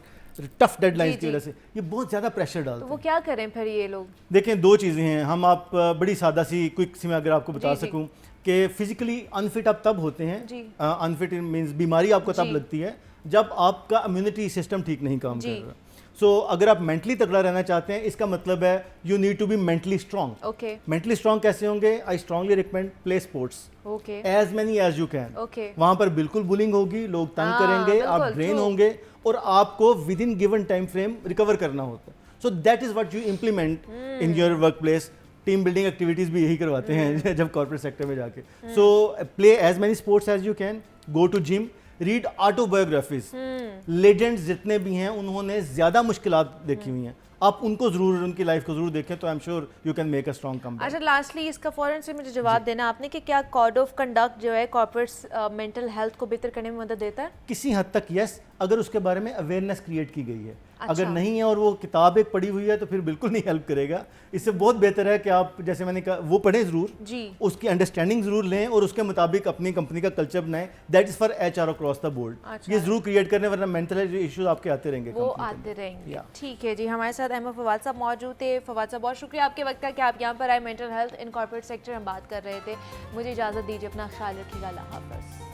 टफ डेडलाइंस की वजह से ये बहुत ज़्यादा प्रेशर डालते हैं। तो वो क्या करें फिर ये लोग? देखें, दो चीज़ें हैं। हम आप बड़ी सादा सी क्विक सी मैं अगर आपको बता सकूं कि फिजिकली अनफिट आप तब होते हैं, अनफिट मींस बीमारी आपको तब लगती है जब आपका इम्यूनिटी सिस्टम ठीक नहीं काम कर रहा। सो अगर आप मेंटली तगड़ा रहना चाहते हैं, इसका मतलब है you need to be mentally strong. Okay, mentally strong कैसे होंगे? I strongly recommend play sports as many as you can. वहां पर बिल्कुल बुलिंग होगी, लोग तंग करेंगे, आप ड्रेन होंगे और आपको within given time frame recover करना होता है। So that is what you implement in your work place. Team building activities भी यही करवाते हैं जब कॉर्पोरेट सेक्टर में जाके। So play as many sports as you can, go to gym, read autobiographies. Legends जितने भी हैं उन्होंने ज्यादा मुश्किलात देखी हुई हैं, आप उनको जरूर, उनकी लाइफ को जरूर देखें तो I am sure you can make a strong comeback. अच्छा, लास्टली इसका फौरन से मुझे जवाब देना आपने कि क्या कोड ऑफ कंडक्ट जो है कॉर्पोरेट मेंटल हेल्थ को बेहतर करने में मदद देता है? किसी हद तक यस, अगर उसके बारे में अवेयरनेस क्रिएट की गई है। अच्छा। अगर नहीं है और वो किताब एक पढ़ी हुई है तो फिर बिल्कुल नहीं हेल्प करेगा। इससे बहुत बेहतर है कि आप, जैसे मैंने कहा, वो पढ़ें जरूर जी, उसकी अंडरस्टैंडिंग जरूर लें और उसके मुताबिक अपनी कंपनी का कल्चर बनाएं। That is for HR across the board. अच्छा। ये जरूर क्रिएट करने, वरना मेंटल हेल्थ इश्यूज आपके आते रहेंगे, वो आते रहेंगे। ठीक है जी, हमारे साथ अहमद फवाद साहब मौजूद थे। फवाद साहब, बहुत शुक्रिया आपके वक्त का कि आप यहाँ पर आए। Mental health in corporate sector हम बात कर रहे थे। मुझे इजाज़त दीजिए, अपना ख्याल रखिएगा। अल्लाह हाफ़िज़।